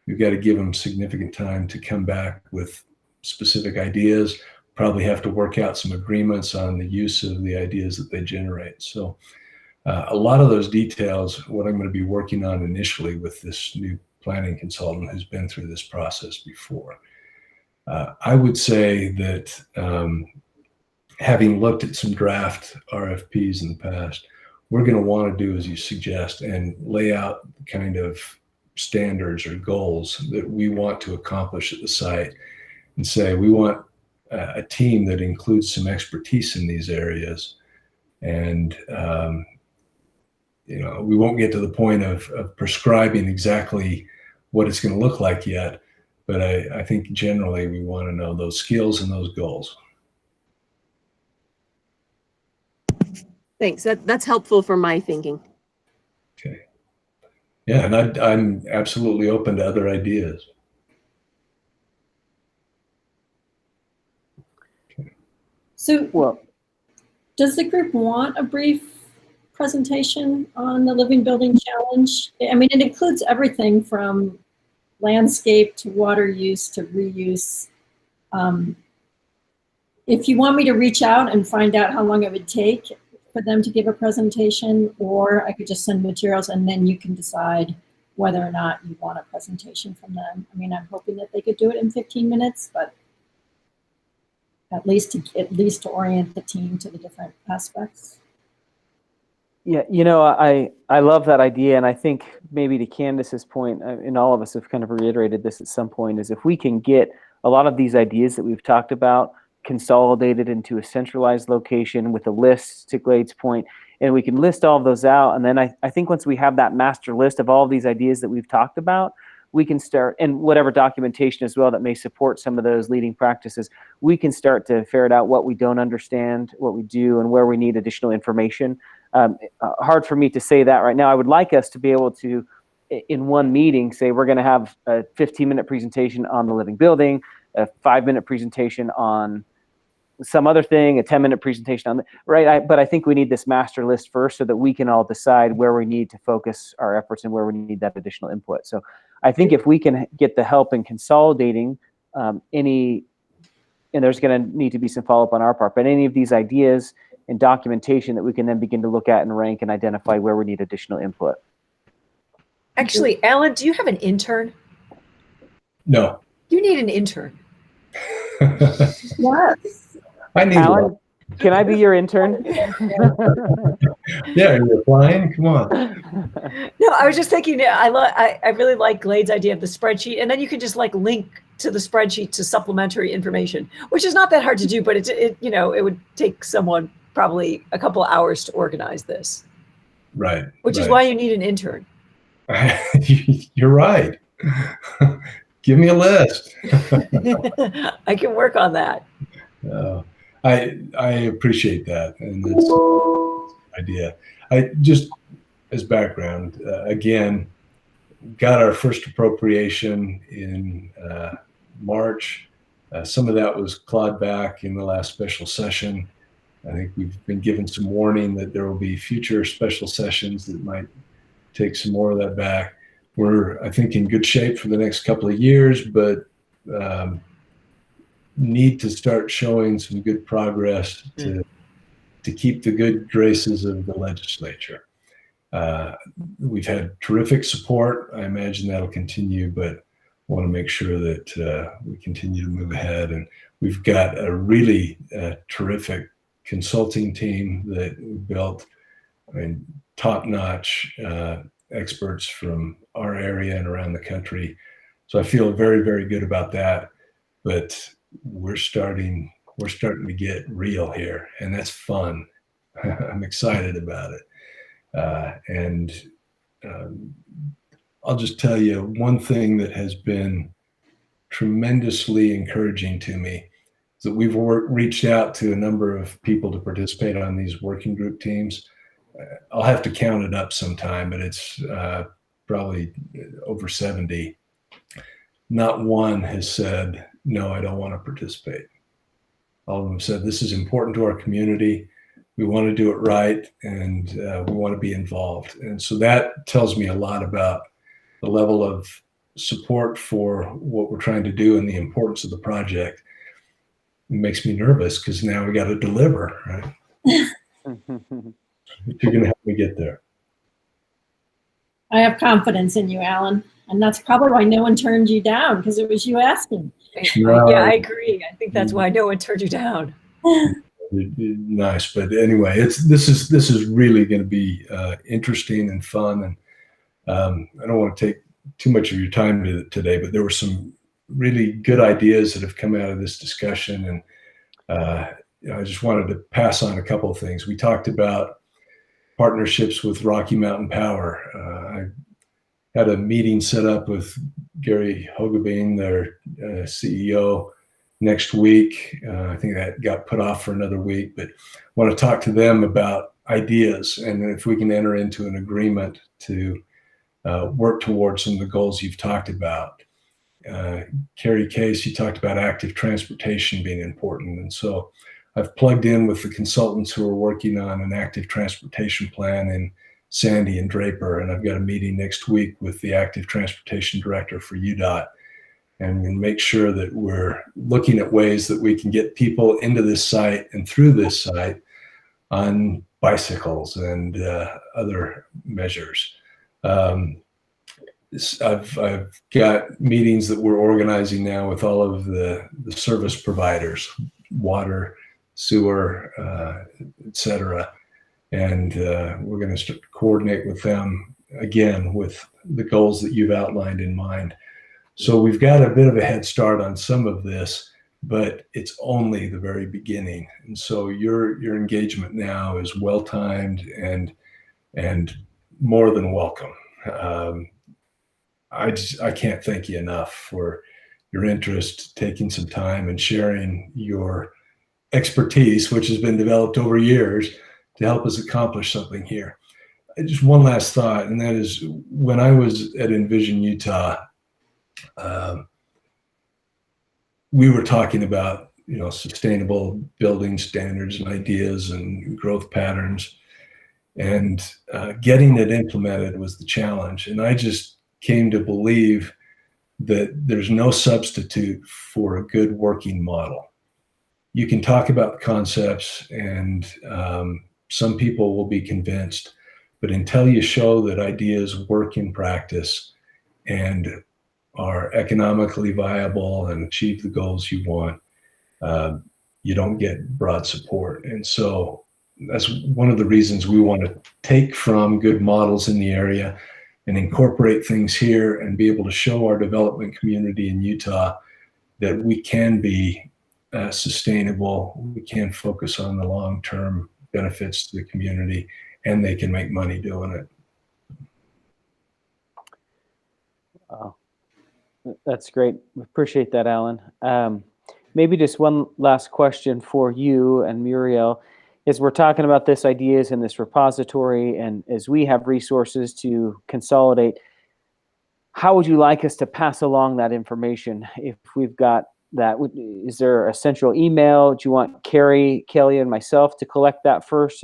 Speaker 1: We've got to give them significant time to come back with specific ideas, probably have to work out some agreements on the use of the ideas that they generate. So a lot of those details, what I'm going to be working on initially with this new planning consultant who's been through this process before. I would say that having looked at some draft RFPs in the past, we're going to want to do as you suggest and lay out kind of standards or goals that we want to accomplish at the site, and say we want a team that includes some expertise in these areas. And we won't get to the point of prescribing exactly what it's going to look like yet, but I think generally we want to know those skills and those goals.
Speaker 9: Thanks. That's helpful for my thinking.
Speaker 1: Okay. Yeah, and I'm absolutely open to other ideas.
Speaker 4: Okay. So, well, does the group want a brief presentation on the Living Building Challenge? I mean, it includes everything from landscape to water use to reuse. If you want me to reach out and find out how long it would take for them to give a presentation, or I could just send materials and then you can decide whether or not you want a presentation from them. I mean, I'm hoping that they could do it in 15 minutes, but at least to orient the team to the different aspects.
Speaker 2: Yeah, I love that idea, and I think maybe to Candace's point, and all of us have kind of reiterated this at some point, is if we can get a lot of these ideas that we've talked about consolidated into a centralized location with a list, to Glade's point, and we can list all of those out, and then I think once we have that master list of all of these ideas that we've talked about, we can start, and whatever documentation as well that may support some of those leading practices, we can start to ferret out what we don't understand, what we do, and where we need additional information. Hard for me to say that right now. I would like us to be able to, in one meeting, say we're going to have a 15-minute presentation on the living building, a 5-minute presentation on some other thing, a 10-minute presentation on the, right? But I think we need this master list first so that we can all decide where we need to focus our efforts and where we need that additional input. So I think if we can get the help in consolidating and there's going to need to be some follow-up on our part, but any of these ideas and documentation that we can then begin to look at and rank and identify where we need additional input.
Speaker 3: Actually, Alan, do you have an intern?
Speaker 1: No.
Speaker 3: You need an intern.
Speaker 4: Yes.
Speaker 1: I need
Speaker 2: Alan,
Speaker 1: one.
Speaker 2: Can I be your intern?
Speaker 1: Yeah, you're applying? Come on.
Speaker 3: No, I was just thinking, I really like Glade's idea of the spreadsheet, and then you can just like link to the spreadsheet to supplementary information, which is not that hard to do, but it would take someone probably a couple hours to organize this.
Speaker 1: Right.
Speaker 3: Which is why you need an intern.
Speaker 1: You're right. Give me a list.
Speaker 3: I can work on that.
Speaker 1: I appreciate that, and that's an idea. I just, as background, again, got our first appropriation in March. Some of that was clawed back in the last special session. I think we've been given some warning that there will be future special sessions that might take some more of that back. We're, I think, in good shape for the next couple of years, but need to start showing some good progress to keep the good graces of the legislature. We've had terrific support. I imagine that'll continue, but I want to make sure that we continue to move ahead. And we've got a really terrific consulting team that we built. I mean, top-notch experts from our area and around the country. So I feel very, very good about that. But we're starting to get real here, and that's fun. I'm excited about it. And I'll just tell you one thing that has been tremendously encouraging to me is that we've reached out to a number of people to participate on these working group teams. I'll have to count it up sometime, but it's probably over 70. Not one has said, no, I don't want to participate. All of them said, this is important to our community. We want to do it right, and we want to be involved. And so that tells me a lot about the level of support for what we're trying to do and the importance of the project. makes me nervous because now we got to deliver, right? But you're going to help me get there.
Speaker 4: I have confidence in you, Alan. And that's probably why no one turned you down, because it was you asking.
Speaker 3: Yeah, I agree. I think that's why no one turned you down.
Speaker 1: Nice, but anyway, this is really going to be interesting and fun, and I don't want to take too much of your time today, but there were some really good ideas that have come out of this discussion, and I just wanted to pass on a couple of things. We talked about partnerships with Rocky Mountain Power. I had a meeting set up with Gary Hogebeen, their CEO, next week. I think that got put off for another week, but I want to talk to them about ideas and if we can enter into an agreement to work towards some of the goals you've talked about. Carrie Case, you talked about active transportation being important. And so I've plugged in with the consultants who are working on an active transportation plan in Sandy and Draper. And I've got a meeting next week with the active transportation director for UDOT. And we make sure that we're looking at ways that we can get people into this site and through this site on bicycles and other measures. I've got meetings that we're organizing now with all of the service providers, water, sewer, et cetera. And we're going to coordinate with them again with the goals that you've outlined in mind. So we've got a bit of a head start on some of this, but it's only the very beginning. And so your engagement now is well timed and more than welcome. I can't thank you enough for your interest, taking some time and sharing your expertise, which has been developed over years to help us accomplish something here. Just one last thought, and that is when I was at Envision Utah, we were talking about, sustainable building standards and ideas and growth patterns, and getting it implemented was the challenge. And I just came to believe that there's no substitute for a good working model. You can talk about the concepts and some people will be convinced, but until you show that ideas work in practice and are economically viable and achieve the goals you want, you don't get broad support. And so that's one of the reasons we want to take from good models in the area and incorporate things here and be able to show our development community in Utah that we can be sustainable, we can focus on the long-term benefits to the community, and they can make money doing it.
Speaker 2: Wow. That's great. Appreciate that, Alan. Maybe just one last question for you and Muriel. As we're talking about this ideas in this repository, and as we have resources to consolidate, how would you like us to pass along that information? If we've got that, is there a central email? Do you want Carrie, Kelly, and myself to collect that first,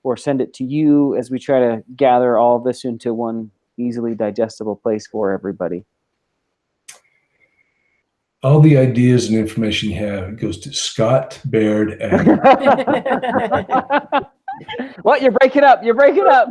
Speaker 2: or send it to you as we try to gather all of this into one easily digestible place for everybody?
Speaker 1: All the ideas and information you have goes to Scott Baird.
Speaker 2: What? You're breaking up. You're breaking up.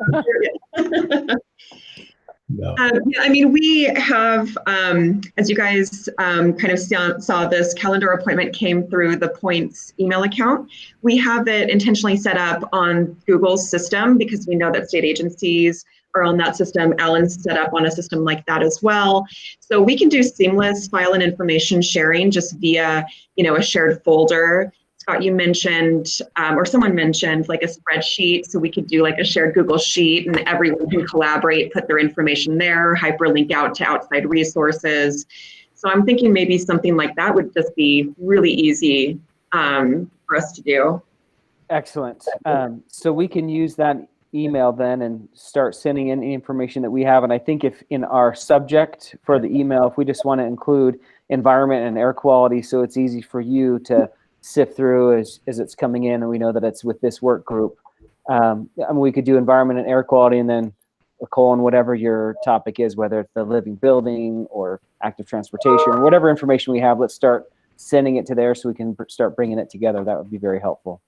Speaker 1: No.
Speaker 10: Yeah, I mean, we have, as you guys kind of saw, this calendar appointment came through the Points email account. We have it intentionally set up on Google's system because we know that state agencies are on that system. Alan's set up on a system like that as well. So we can do seamless file and information sharing just via, a shared folder. Scott, you mentioned, or someone mentioned like a spreadsheet. So we could do like a shared Google Sheet and everyone can collaborate, put their information there, hyperlink out to outside resources. So I'm thinking maybe something like that would just be really easy for us to do.
Speaker 2: Excellent. So we can use that email then and start sending in the information that we have. And I think if in our subject for the email, if we just want to include environment and air quality, so it's easy for you to sift through as it's coming in, and we know that it's with this work group. We could do environment and air quality, and then a colon, whatever your topic is, whether it's the living building or active transportation or whatever information we have. Let's start sending it to there so we can start bringing it together. That would be very helpful.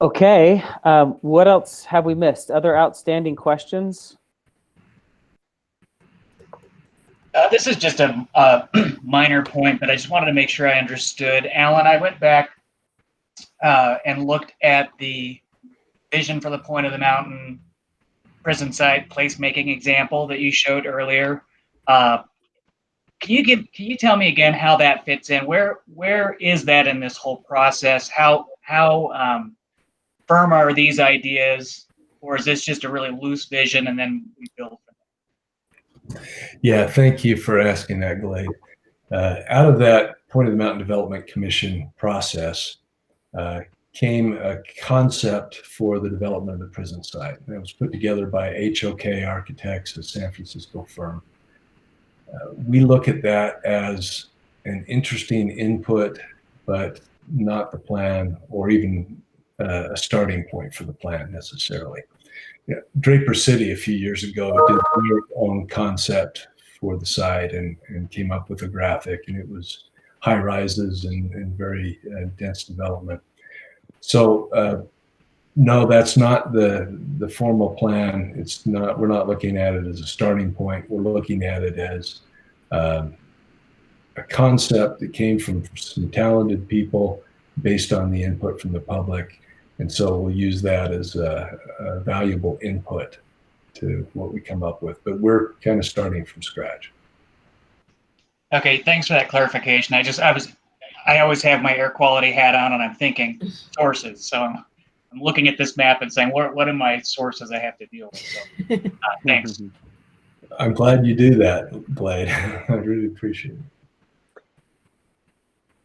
Speaker 2: Okay, what else have we missed? Other outstanding questions?
Speaker 7: This is just a minor point, but I just wanted to make sure I understood. Alan, I went back and looked at the vision for the Point of the Mountain prison site placemaking example that you showed earlier. Can you tell me again how that fits in? Where is that in this whole process? How firm are these ideas, or is this just a really loose vision and then we build from it?
Speaker 1: Yeah, thank you for asking that, Glade. Out of that Point of the Mountain Development Commission process came a concept for the development of the prison site. It was put together by HOK Architects, a San Francisco firm. We look at that as an interesting input, but not the plan or even a starting point for the plan necessarily. Yeah, Draper City a few years ago did their own concept for the site and came up with a graphic, and it was high rises and very dense development. So no, that's not the formal plan. It's not. We're not looking at it as a starting point. We're looking at it as a concept that came from some talented people based on the input from the public. And so we'll use that as a valuable input to what we come up with. But we're kind of starting from scratch.
Speaker 7: Okay, thanks for that clarification. I always have my air quality hat on and I'm thinking sources. So I'm looking at this map and saying, what are my sources I have to deal with? So, thanks.
Speaker 1: I'm glad you do that, Glade. I really appreciate it.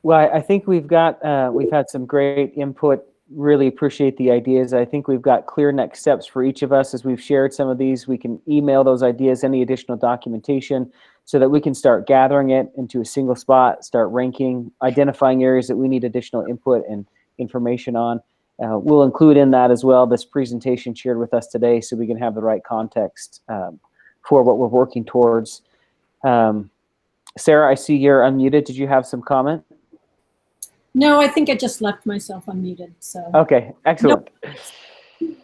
Speaker 2: Well, I think we've had some great input. Really appreciate the ideas. I think we've got clear next steps for each of us as we've shared some of these. We can email those ideas, any additional documentation, so that we can start gathering it into a single spot, start ranking, identifying areas that we need additional input and information on. We'll include in that as well this presentation shared with us today so we can have the right context for what we're working towards. Sarah, I see you're unmuted. Did you have some comment?
Speaker 4: No, I think I just left myself unmuted. So
Speaker 2: okay, excellent. Nope.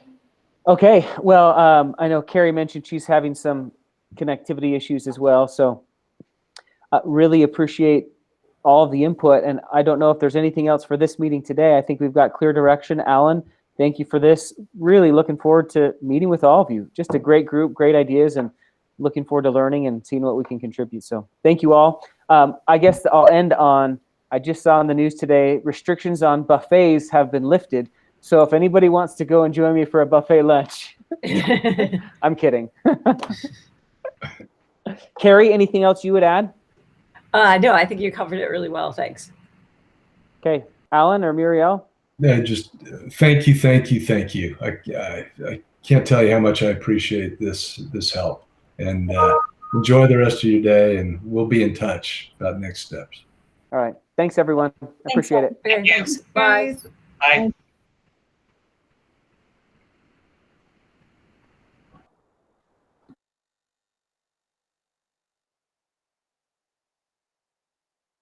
Speaker 2: Okay, well, I know Carrie mentioned she's having some connectivity issues as well. So really appreciate all of the input. And I don't know if there's anything else for this meeting today. I think we've got clear direction. Alan, thank you for this. Really looking forward to meeting with all of you. Just a great group, great ideas, and looking forward to learning and seeing what we can contribute. So thank you all. I guess I'll end on, I just saw in the news today, restrictions on buffets have been lifted. So if anybody wants to go and join me for a buffet lunch, I'm kidding. Carrie, anything else you would add?
Speaker 3: No, I think you covered it really well. Thanks.
Speaker 2: Okay, Alan or Muriel?
Speaker 1: Yeah, just thank you. I can't tell you how much I appreciate this help. And enjoy the rest of your day, and we'll be in touch about next steps.
Speaker 2: All right. Thanks, everyone. I appreciate it.
Speaker 3: Okay, thanks. Bye.
Speaker 7: Bye.